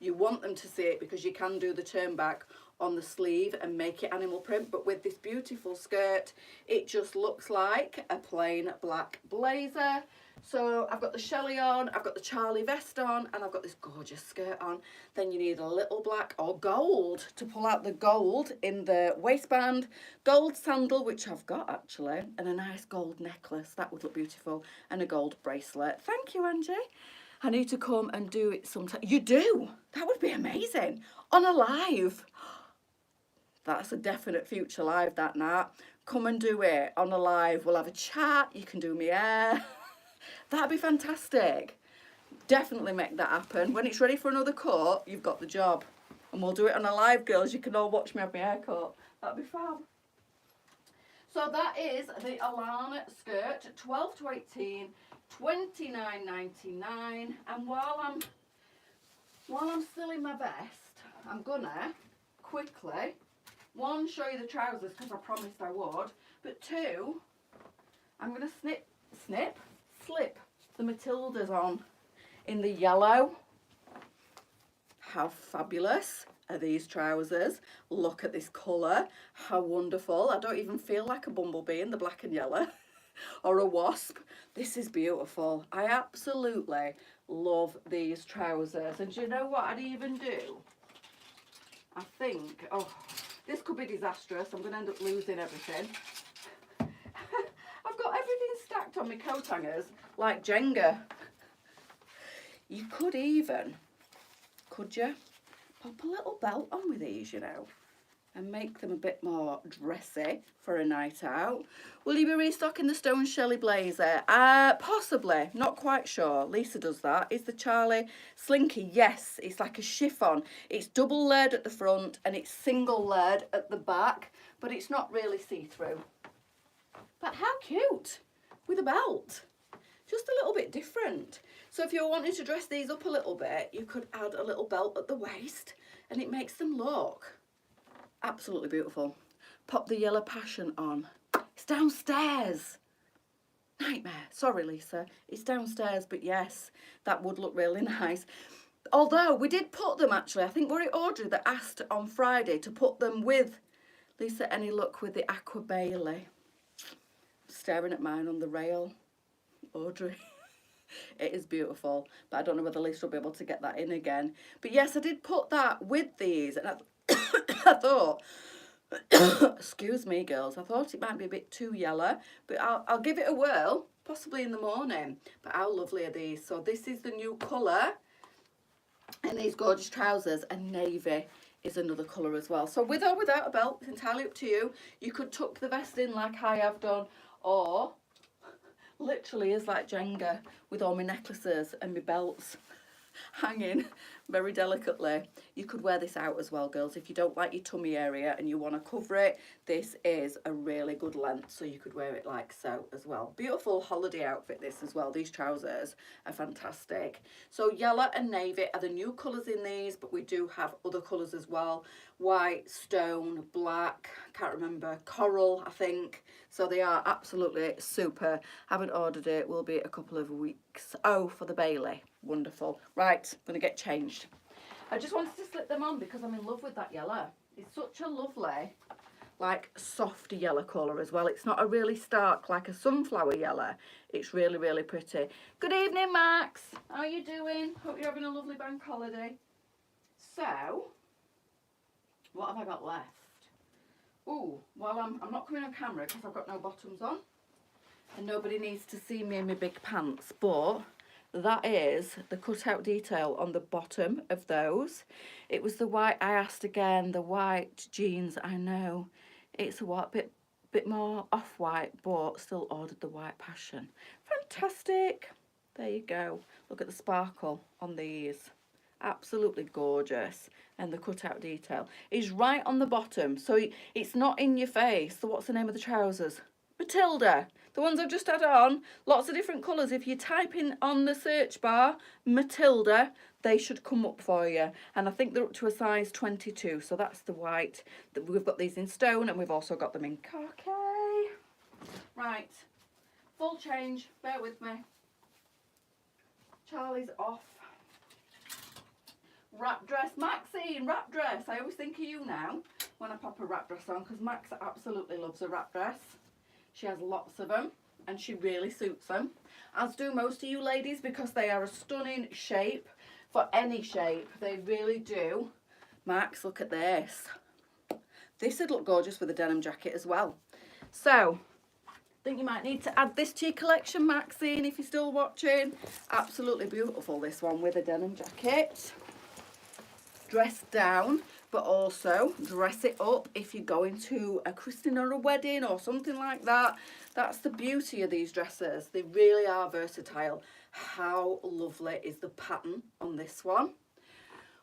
you want them to see it because you can do the turn back on the sleeve and make it animal print. But with this beautiful skirt, it just looks like a plain black blazer. So I've got the Shelley on, I've got the Charlie vest on, and I've got this gorgeous skirt on. Then you need a little black or gold to pull out the gold in the waistband, gold sandal, which I've got actually, and a nice gold necklace. That would look beautiful, and a gold bracelet. Thank you, Angie. I need to come and do it sometime. You do? That would be amazing. On a live. That's a definite future live, that Nat. Come and do it on a live. We'll have a chat. You can do me hair. That'd be fantastic. Definitely make that happen. When it's ready for another cut, you've got the job. And we'll do it on a live, girls. You can all watch me have my hair cut. That'd be fab. So that is the Alana skirt, 12 to 18, $29.99. And while I'm still in my vest, I'm gonna quickly, one, show you the trousers because I promised I would, but two, I'm gonna slip the Matildas on in the yellow. How fabulous are these trousers? Look at this colour. How wonderful. I don't even feel like a bumblebee in the black and yellow or a wasp. This is beautiful. I absolutely love these trousers. And do you know what I'd even do? I think, oh, this could be disastrous. I'm going to end up losing everything. I've got everything stacked on my coat hangers like Jenga. You could even, could you, pop a little belt on with these, you know, and make them a bit more dressy for a night out. Will you be restocking the Stone Shelley blazer? Possibly, not quite sure. Lisa does that. Is the Charlie slinky? Yes, it's like a chiffon. It's double layered at the front and it's single layered at the back, but it's not really see-through. But how cute, with a belt. Just a little bit different. So if you're wanting to dress these up a little bit, you could add a little belt at the waist and it makes them look absolutely beautiful. Pop the Yellow Passion on. It's downstairs. Nightmare. Sorry, Lisa. It's downstairs, but yes, that would look really nice. Although we did put them actually, I think, were it Audrey that asked on Friday to put them with, Lisa, any luck with the Aqua Bailey? Staring at mine on the rail. Audrey. It is beautiful, but I don't know whether Lisa will be able to get that in again. But yes, I did put that with these, and I thought, excuse me, girls, I thought it might be a bit too yellow, but I'll give it a whirl, possibly in the morning. But how lovely are these? So this is the new colour, and these gorgeous trousers, and navy is another colour as well. So with or without a belt, it's entirely up to you. You could tuck the vest in like I have done, or literally is like Jenga with all my necklaces and my belts hanging very delicately. You could wear this out as well, girls. If you don't like your tummy area and you want to cover it, this is a really good length, so you could wear it like so as well. Beautiful holiday outfit this as well. These trousers are fantastic. So yellow and navy are the new colours in these, but we do have other colours as well. White, stone, black, can't remember, coral, I think. So they are absolutely super. Haven't ordered it, will be a couple of weeks. Oh, for the Bailey. Wonderful. Right, I'm going to get changed. I just wanted to slip them on because I'm in love with that yellow. It's such a lovely, like, soft yellow colour as well. It's not a really stark, like a sunflower yellow. It's really, really pretty. Good evening, Max. How are you doing? Hope you're having a lovely bank holiday. So, what have I got left? Ooh, well, I'm not coming on camera because I've got no bottoms on. And nobody needs to see me in my big pants. But that is the cutout detail on the bottom of those. It was the white, I asked again, the white jeans, I know. It's a what, bit more off-white, but still ordered the white passion. Fantastic. There you go. Look at the sparkle on these. Absolutely gorgeous. And the cutout detail is right on the bottom, so it's not in your face. So what's the name of the trousers? Matilda. The ones I've just had on, lots of different colours. If you type in on the search bar, Matilda, they should come up for you. And I think they're up to a size 22. So that's the white. We've got these in stone and we've also got them in khaki. Right, full change, bear with me. Charlie's off. Wrap dress, Maxine, wrap dress. I always think of you now when I pop a wrap dress on because Max absolutely loves a wrap dress. She has lots of them and she really suits them, as do most of you ladies, because they are a stunning shape for any shape. They really do. Max, look at this. This would look gorgeous with a denim jacket as well. So, I think you might need to add this to your collection, Maxine, if you're still watching. Absolutely beautiful, this one with a denim jacket. Dress down, but also dress it up if you're going to a christening or a wedding or something like that. That's the beauty of these dresses. They really are versatile. How lovely is the pattern on this one?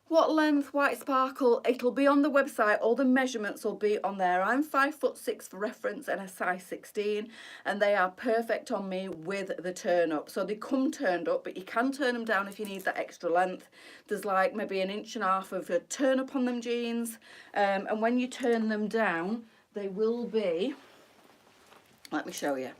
What length, white sparkle? It'll be on the website. All the measurements will be on there. I'm 5'6" for reference and a size 16, and they are perfect on me with the turn up. So they come turned up, but you can turn them down if you need that extra length. There's like maybe 1.5 inches of a turn up on them jeans, and when you turn them down, they will be, let me show you.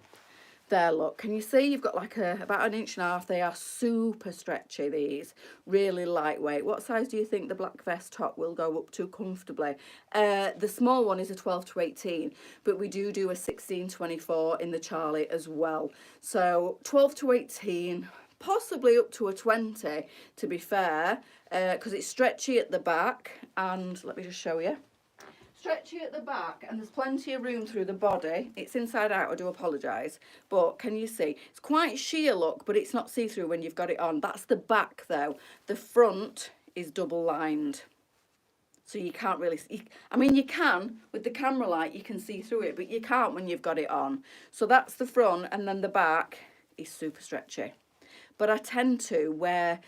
There, look, can you see you've got like about 1.5 inches? They are super stretchy, these, really lightweight. What size do you think the black vest top will go up to comfortably? The small one is a 12 to 18, but we do a 16-24 in the Charlie as well. So 12 to 18, possibly up to a 20 to be fair, because it's stretchy at the back. And let me just show you. Stretchy at the back, and there's plenty of room through the body. It's inside out, I do apologise, but can you see? It's quite sheer look, but it's not see-through when you've got it on. That's the back though. The front is double lined, so you can't really see. I mean, you can with the camera light, you can see through it, but you can't when you've got it on. So that's the front, and then the back is super stretchy. But I tend to wear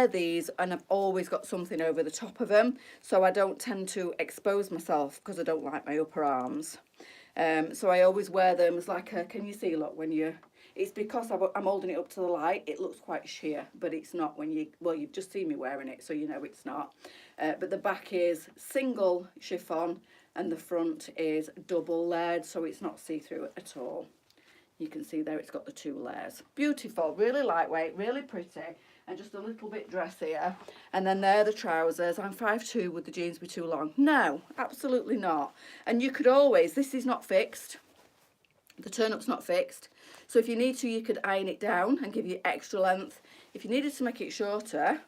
these, and I've always got something over the top of them, so I don't tend to expose myself because I don't like my upper arms. So I always wear them as like a, can you see, look, when you, it's because I'm holding it up to the light, it looks quite sheer, but it's not when you, well, you've just seen me wearing it, so you know it's not. But the back is single chiffon, and the front is double layered, so it's not see-through at all. You can see there it's got the 2 layers. Beautiful, really lightweight, really pretty, and just a little bit dressier. And then there are the trousers. I'm 5'2", would the jeans be too long? No, absolutely not. And you could always, this is not fixed. The turn-up's not fixed. So if you need to, you could iron it down and give you extra length. If you needed to make it shorter,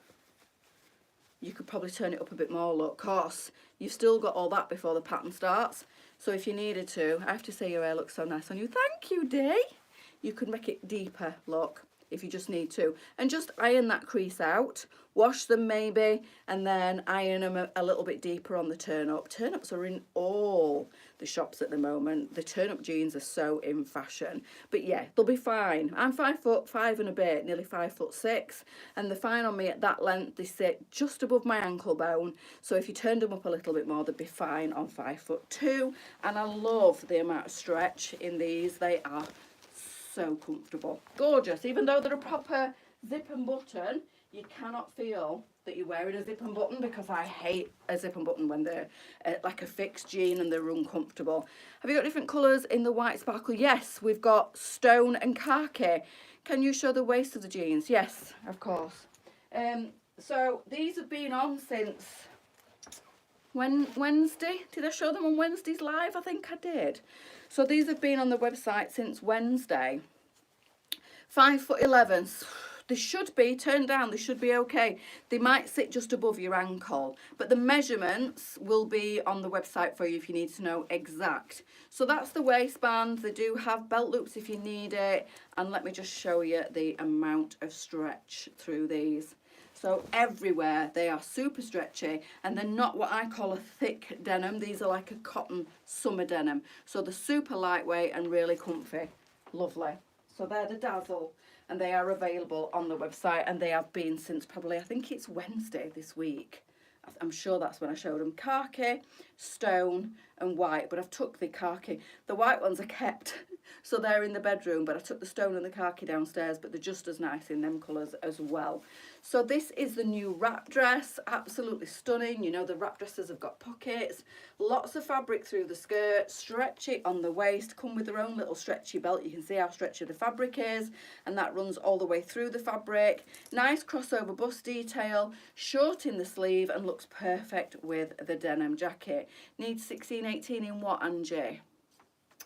you could probably turn it up a bit more, look, cause you've still got all that before the pattern starts. So if you needed to, I have to say your hair looks so nice on you. Thank you, Dee. You could make it deeper, look, if you just need to. And just iron that crease out, wash them maybe, and then iron them a little bit deeper on the turn-up. Turn-ups are in all the shops at the moment. The turn-up jeans are so in fashion. But yeah, they'll be fine. I'm 5'5" and a bit, nearly 5'6", and they're fine on me at that length. They sit just above my ankle bone. So if you turned them up a little bit more, they'd be fine on 5'2". And I love the amount of stretch in these. They are so comfortable, gorgeous. Even though they're a proper zip and button, you cannot feel that you're wearing a zip and button, because I hate a zip and button when they're like a fixed jean and they're uncomfortable. Have you got different colours in the white sparkle? Yes, we've got stone and khaki. Can you show the waist of the jeans? Yes, of course. So these have been on since Wednesday. Did I show them on Wednesday's live? I think I did. So these have been on the website since Wednesday. 5'11". They should be turned down. They should be okay. They might sit just above your ankle, but the measurements will be on the website for you if you need to know exact. So that's the waistband. They do have belt loops if you need it, and let me just show you the amount of stretch through these. So everywhere they are super stretchy, and they're not what I call a thick denim. These are like a cotton summer denim. So they're super lightweight and really comfy. Lovely. So they're the Dazzle, and they are available on the website, and they have been since probably, I think it's Wednesday this week. I'm sure that's when I showed them. Khaki, stone and white, but I've took the khaki. The white ones are kept, so they're in the bedroom, but I took the stone and the khaki downstairs, but they're just as nice in them colours as well. So this is the new wrap dress, absolutely stunning. You know, the wrap dresses have got pockets, lots of fabric through the skirt, stretchy on the waist, come with their own little stretchy belt. You can see how stretchy the fabric is, and that runs all the way through the fabric. Nice crossover bust detail, short in the sleeve, and looks perfect with the denim jacket. Needs 16-18 in what, Angie?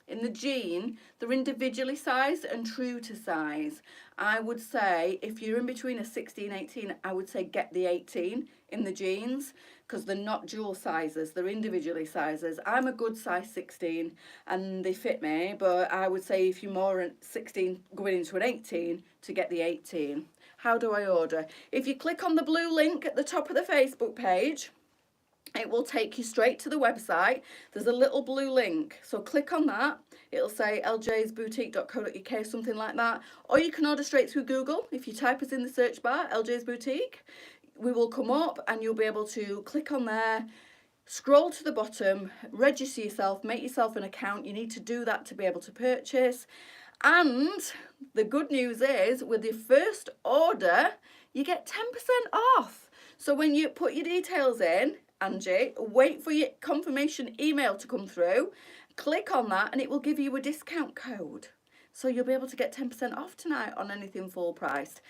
In the jean, they're individually sized and true to size. I would say if you're in between a 16-18, I would say get the 18 in the jeans, because they're not dual sizes, they're individually sizes. I'm a good size 16 and they fit me, but I would say if you're more at 16 going into an 18, to get the 18. How do I order? If you click on the blue link at the top of the Facebook page, it will take you straight to the website. There's a little blue link, so click on that. It'll say ljsboutique.co.uk, something like that. Or you can order straight through Google. If you type us in the search bar, LJ's Boutique, we will come up and you'll be able to click on there, scroll to the bottom, register yourself, make yourself an account. You need to do that to be able to purchase. And the good news is, with your first order, you get 10% off. So when you put your details in, Angie, wait for your confirmation email to come through, click on that, and it will give you a discount code. So you'll be able to get 10% off tonight on anything full priced.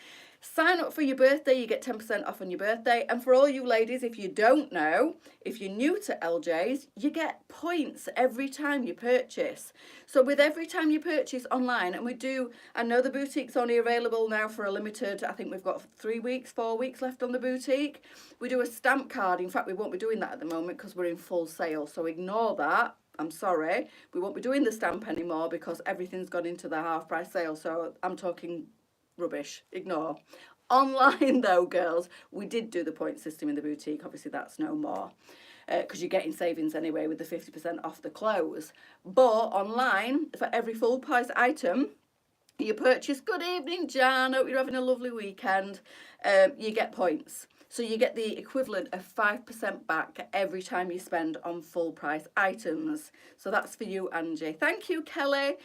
Sign up for your birthday, you get 10% off on your birthday. And for all you ladies, if you don't know, if you're new to LJ's, you get points every time you purchase. So with every time you purchase online, and we do, I know the boutique's only available now for a limited, I think we've got 3 weeks, 4 weeks left on the boutique. We do a stamp card. In fact, we won't be doing that at the moment because we're in full sale. So ignore that. I'm sorry. We won't be doing the stamp anymore because everything's gone into the half price sale. So I'm talking rubbish, ignore. Online though, girls, we did do the point system in the boutique. Obviously that's no more because you're getting savings anyway with the 50% off the clothes. But online, for every full price item you purchase, good evening Jan, hope you're having a lovely weekend, you get points. So you get the equivalent of 5% back every time you spend on full price items. So that's for you, Angie. Thank you, Kelly.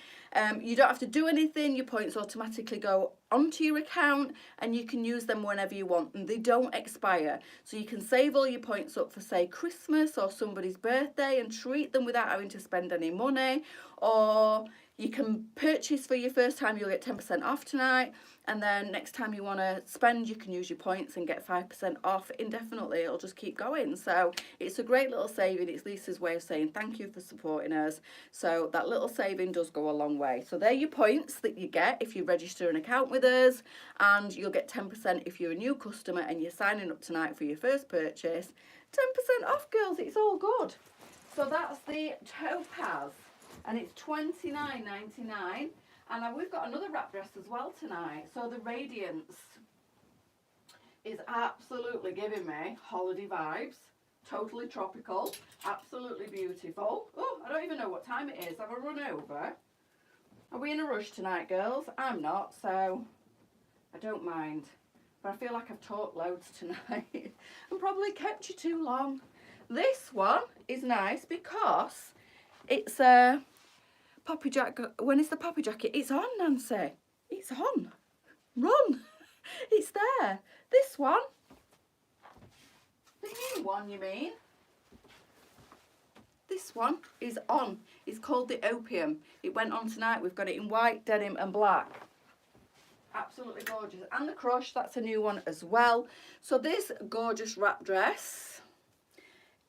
You don't have to do anything. Your points automatically go onto your account and you can use them whenever you want, and they don't expire. So you can save all your points up for, say, Christmas or somebody's birthday and treat them without having to spend any money. Or you can purchase for your first time, you'll get 10% off tonight. And then next time you want to spend, you can use your points and get 5% off indefinitely. It'll just keep going. So it's a great little saving. It's Lisa's way of saying thank you for supporting us. So that little saving does go a long way. So they're your points that you get if you register an account with us. And you'll get 10% if you're a new customer and you're signing up tonight for your first purchase. 10% off, girls. It's all good. So that's the Topaz. And it's $29.99. And we've got another wrap dress as well tonight. So the Radiance is absolutely giving me holiday vibes. Totally tropical. Absolutely beautiful. Oh, I don't even know what time it is. Have I run over? Are we in a rush tonight, girls? I'm not, so I don't mind. But I feel like I've talked loads tonight. and probably kept you too long. This one is nice because it's a poppy jacket. When is the poppy jacket? It's on, Nancy. It's on. Run. It's there. This one. The new one, you mean? This one is on. It's called the Opium. It went on tonight. We've got it in white, denim and black. Absolutely gorgeous. And the crush, that's a new one as well. So this gorgeous wrap dress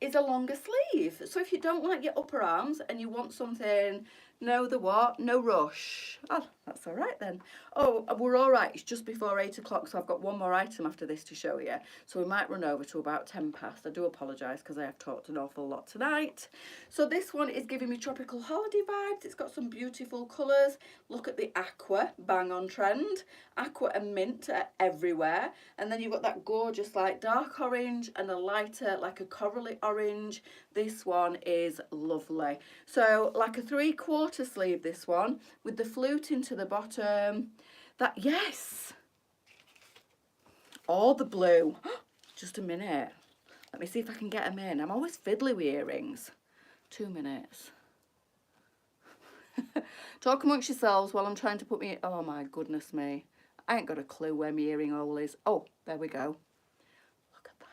is a longer sleeve. So if you don't like your upper arms and you want something, no rush. Oh, that's all right then. Oh, we're all right. It's just before 8 o'clock, so I've got one more item after this to show you. So we might run over to about 10 past. I do apologise because I have talked an awful lot tonight. So this one is giving me tropical holiday vibes. It's got some beautiful colours. Look at the aqua, bang on trend. Aqua and mint are everywhere. And then you've got that gorgeous like dark orange and a lighter like a corally orange. This one is lovely. So like a 3/4 sleeve, this one, with the fluting to the bottom. That, yes. Or the blue. Just a minute. Let me see if I can get them in. I'm always fiddly with earrings. 2 minutes. Talk amongst yourselves while I'm trying to put me... Oh my goodness me. I ain't got a clue where my earring hole is. Oh, there we go. Look at that.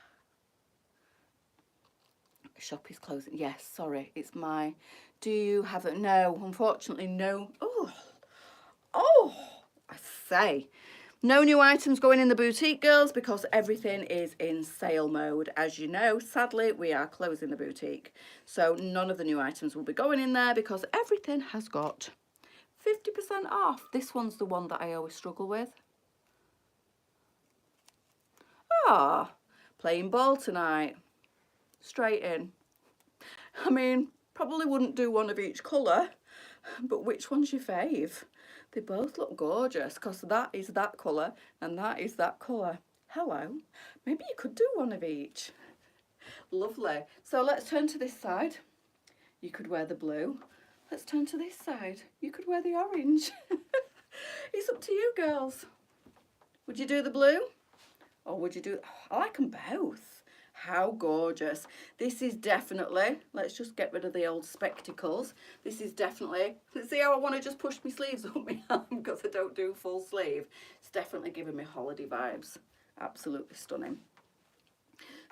Shop is closing. Yes, sorry. It's my... Do you have it? No, unfortunately, no. Oh, I say. No new items going in the boutique, girls, because everything is in sale mode. As you know, sadly, we are closing the boutique. So none of the new items will be going in there because everything has got 50% off. This one's the one that I always struggle with. Ah, playing ball tonight. Straight in. I mean, probably wouldn't do one of each colour, but which one's your fave? They both look gorgeous because that is that colour and that is that colour. Hello. Maybe you could do one of each. Lovely. So let's turn to this side. You could wear the blue. Let's turn to this side. You could wear the orange. It's up to you, girls. Would you do the blue? Or would you do... Oh, I like them both. How gorgeous. This is definitely, let's just get rid of the old spectacles. This is definitely, see how I want to just push my sleeves up my arm because I don't do full sleeve. It's definitely giving me holiday vibes. Absolutely stunning.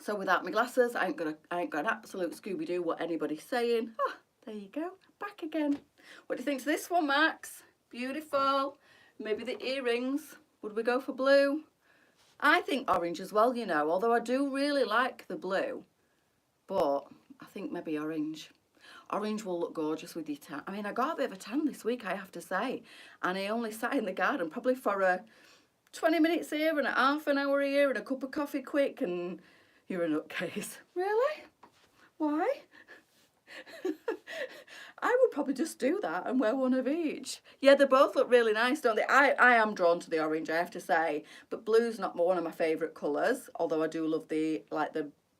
So without my glasses, I ain't got an absolute Scooby-Doo what anybody's saying. Ah, there you go, back again. What do you think to this one, Max? Beautiful. Maybe the earrings. Would we go for blue? I think orange as well, you know, although I do really like the blue, but I think maybe orange. Orange will look gorgeous with your tan. I mean, I got a bit of a tan this week, I have to say, and I only sat in the garden probably for a 20 minutes here and a half an hour here and a cup of coffee quick, and you're a nutcase. Really? Why? I would probably just do that and wear one of each. Yeah, they both look really nice, don't they? I am drawn to the orange, I have to say, but blue's not one of my favourite colours, although I do love the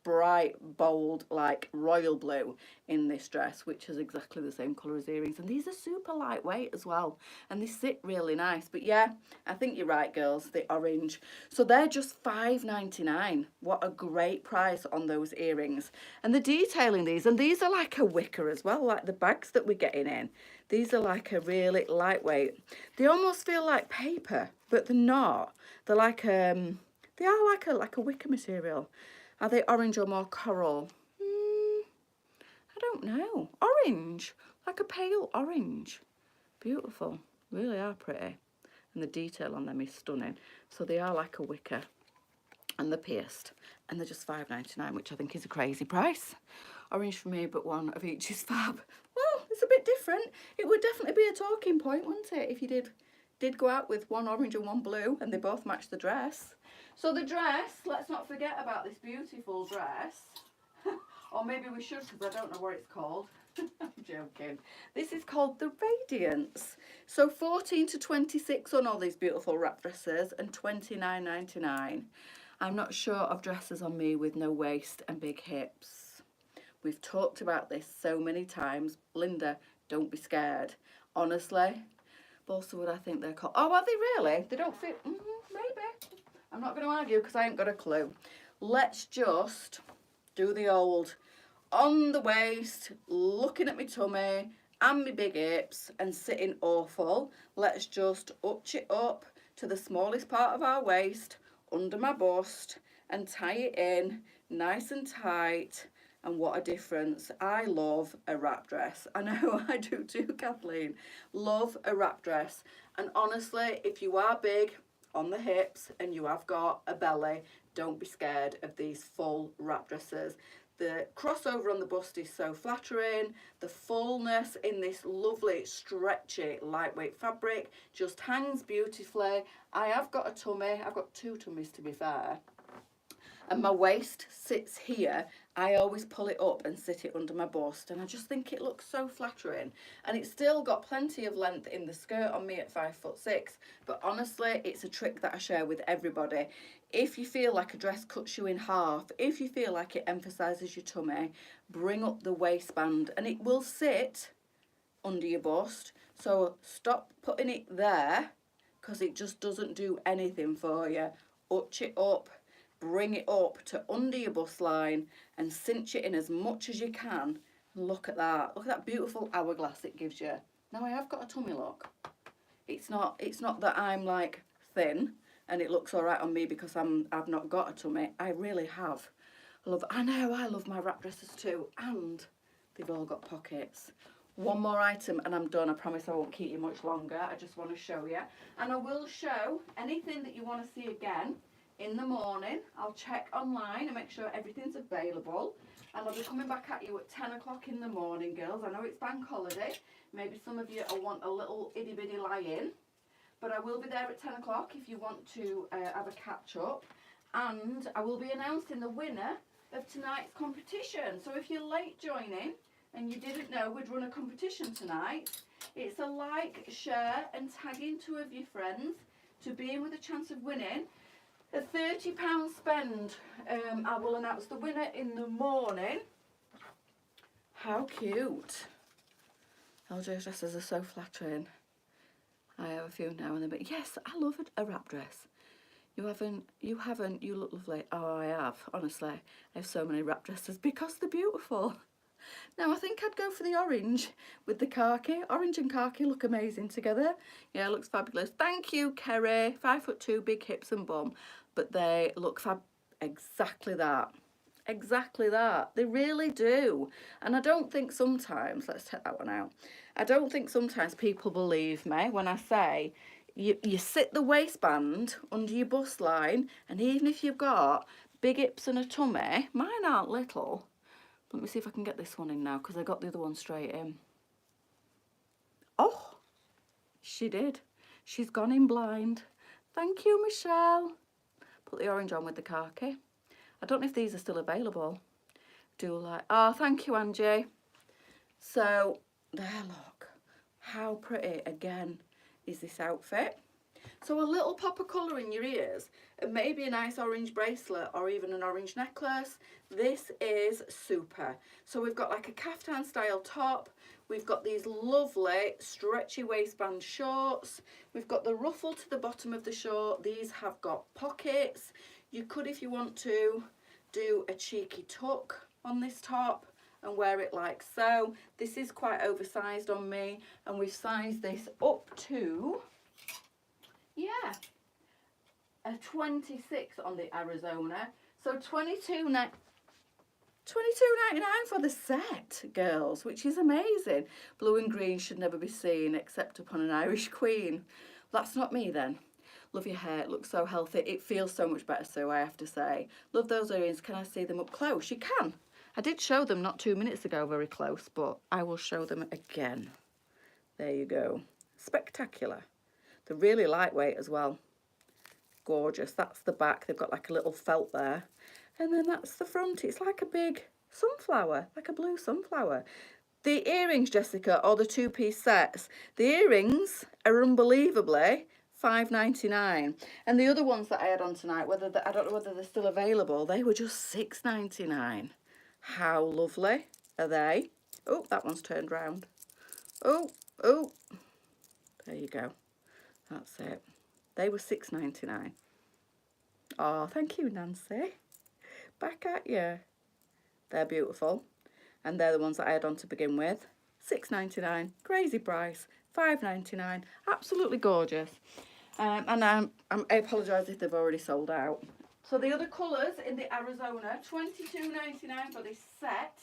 bright, bold, like royal blue in this dress, which is exactly the same colour as earrings. And these are super lightweight as well, and they sit really nice. But yeah, I think you're right, girls, the orange. So they're just $5.99. What a great price on those earrings. And the detailing these, and these are like a wicker as well, like the bags that we're getting in. These are like a really lightweight. They almost feel like paper, but they're not. They're like they are like a wicker material. Are they orange or more coral? I don't know. Orange, like a pale orange. Beautiful, really are pretty. And the detail on them is stunning. So they are like a wicker, and they're pierced, and they're just $5.99, which I think is a crazy price. Orange for me, but one of each is fab. Well, it's a bit different. It would definitely be a talking point, wouldn't it, if you did go out with one orange and one blue, and they both match the dress. So the dress, let's not forget about this beautiful dress. Or maybe we should, because I don't know what it's called. I'm joking. This is called the Radiance. So 14 to 26 on all these beautiful wrap dresses and $29.99. I'm not sure of dresses on me with no waist and big hips. We've talked about this so many times. Linda, don't be scared. Honestly, Bolsterwood, I think they're called. Oh, are they really? They don't fit? Maybe. I'm not going to argue because I ain't got a clue. Let's just do the old on the waist, looking at my tummy and my big hips and sitting awful. Let's just up it up to the smallest part of our waist, under my bust, and tie it in nice and tight. And what a difference. I love a wrap dress. I know I do too, Kathleen. Love a wrap dress. And honestly, if you are big, on the hips and you have got a belly, don't be scared of these full wrap dresses. The crossover on the bust is so flattering. The fullness in this lovely, stretchy, lightweight fabric just hangs beautifully. I have got a tummy. I've got two tummies, to be fair. And my waist sits here. I always pull it up and sit it under my bust, and I just think it looks so flattering. And it's still got plenty of length in the skirt on me at 5'6", but honestly, it's a trick that I share with everybody. If you feel like a dress cuts you in half, if you feel like it emphasises your tummy, bring up the waistband and it will sit under your bust. So stop putting it there, because it just doesn't do anything for you. Utch it up. Bring it up to under your bust line and cinch it in as much as you can. Look at that. Look at that beautiful hourglass it gives you. Now I have got a tummy look. It's not that I'm like thin and it looks all right on me because I've not got a tummy. I really have. I know I love my wrap dresses too, and they've all got pockets. One more item and I'm done. I promise I won't keep you much longer. I just want to show you, and I will show anything that you want to see again in the morning. I'll check online and make sure everything's available, and I'll be coming back at you at 10 o'clock in the morning, girls. I know it's bank holiday. Maybe some of you will want a little itty bitty lie-in, but I will be there at 10 o'clock if you want to have a catch up, and I will be announcing the winner of tonight's competition. So if you're late joining and you didn't know we'd run a competition tonight, it's a like, share and tag in 2 of your friends to be in with a chance of winning a £30 spend. I will announce the winner in the morning. How cute. LJ's dresses are so flattering. I have a few now and then, but yes, I love a wrap dress. You haven't, you look lovely. Oh, I have, honestly. I have so many wrap dresses because they're beautiful. Now, I think I'd go for the orange with the khaki. Orange and khaki look amazing together. Yeah, it looks fabulous. Thank you, Kerry. 5'2", big hips and bum. But they look exactly that. Exactly that. They really do. And I don't think sometimes, let's take that one out. I don't think sometimes people believe me when I say you sit the waistband under your bust line, and even if you've got big hips and a tummy, mine aren't little. Let me see if I can get this one in now, because I got the other one straight in. Oh, she did. She's gone in blind. Thank you, Michelle. Put the orange on with the khaki. I don't know if these are still available. Oh, thank you, Angie. So, there, look. How pretty, again, is this outfit. So a little pop of colour in your ears, and maybe a nice orange bracelet or even an orange necklace. This is super. So we've got like a caftan style top. We've got these lovely stretchy waistband shorts. We've got the ruffle to the bottom of the short. These have got pockets. You could, if you want to, do a cheeky tuck on this top and wear it like so. This is quite oversized on me, and we've sized this up to, yeah, a 26 on the Arizona. So $22.99 for the set, girls, which is amazing. Blue and green should never be seen except upon an Irish queen. That's not me then. Love your hair, it looks so healthy. It feels so much better, Sue, I have to say. Love those earrings. Can I see them up close? You can. I did show them not 2 minutes ago very close, but I will show them again. There you go. Spectacular. They're really lightweight as well. Gorgeous. That's the back. They've got like a little felt there. And then that's the front. It's like a big sunflower, like a blue sunflower. The earrings, Jessica, or the 2-piece sets, the earrings are unbelievably $5.99. And the other ones that I had on tonight, I don't know whether they're still available, they were just $6.99. How lovely are they? Oh, that one's turned round. Oh, there you go. That's it. They were $6.99. Oh, thank you, Nancy. Back at you. They're beautiful. And they're the ones that I had on to begin with. $6.99. Crazy price. $5.99. Absolutely gorgeous. And I apologise if they've already sold out. So the other colours in the Arizona, $22.99 for this set,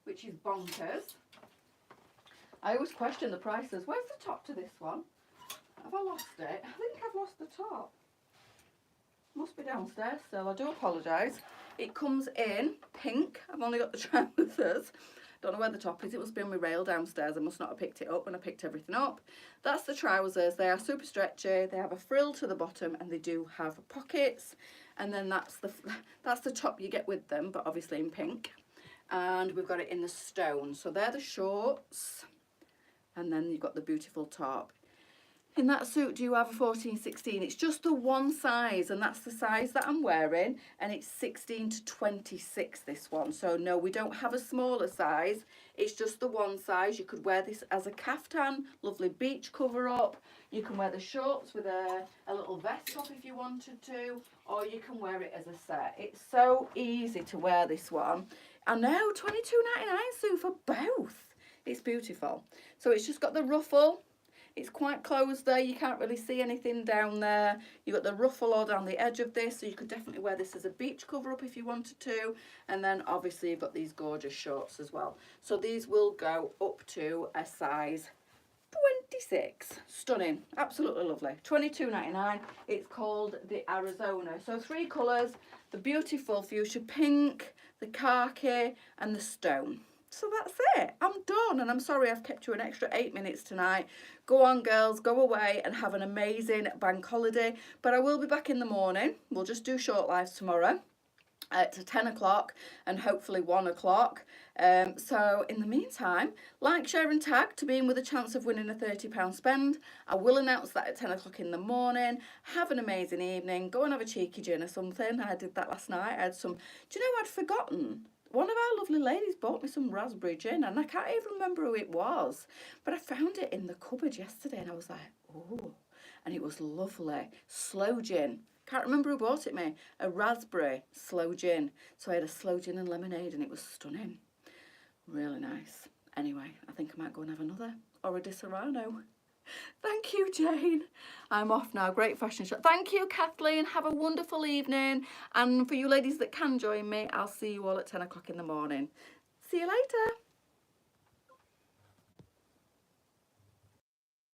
which is bonkers. I always question the prices. Where's the top to this one? Have I lost it? I think I've lost the top. Must be downstairs still, I do apologise. It comes in pink. I've only got the trousers. Don't know where the top is. It must be on my rail downstairs. I must not have picked it up when I picked everything up. That's the trousers. They are super stretchy. They have a frill to the bottom and they do have pockets. And then that's the top you get with them, but obviously in pink. And we've got it in the stone. So they're the shorts. And then you've got the beautiful top. In that suit, do you have a 14, 16? It's just the one size, and that's the size that I'm wearing, and it's 16 to 26, this one. So no, we don't have a smaller size. It's just the one size. You could wear this as a caftan, lovely beach cover up. You can wear the shorts with a little vest top if you wanted to, or you can wear it as a set. It's so easy to wear this one. I know, $22.99 Sue for both. It's beautiful. So it's just got the ruffle. It's quite closed there, you can't really see anything down there. You've got the ruffle all down the edge of this, so you could definitely wear this as a beach cover up if you wanted to. And then obviously you've got these gorgeous shorts as well. So these will go up to a size 26. Stunning, absolutely lovely. $22.99. It's called the Arizona. So 3 colours, the beautiful fuchsia pink, the khaki and the stone. So that's it. I'm done, and I'm sorry I've kept you an extra 8 minutes tonight. Go on, girls, go away and have an amazing bank holiday. But I will be back in the morning. We'll just do short lives tomorrow at 10 o'clock and hopefully 1 o'clock. So in the meantime, like, share and tag to be in with a chance of winning a £30 spend. I will announce that at 10 o'clock in the morning. Have an amazing evening. Go and have a cheeky gin or something. I did that last night. I had some, do you know, I'd forgotten. One of our lovely ladies bought me some raspberry gin, and I can't even remember who it was, but I found it in the cupboard yesterday and I was like, oh, and it was lovely. Slow gin. Can't remember who bought it me. A raspberry slow gin. So I had a slow gin and lemonade and it was stunning. Really nice. Anyway, I think I might go and have another, or a Di Serrano. Thank you, Jane. I'm off now. Great fashion shop. Thank you, Kathleen. Have a wonderful evening. And for you ladies that can join me, I'll see you all at 10 o'clock in the morning. See you later.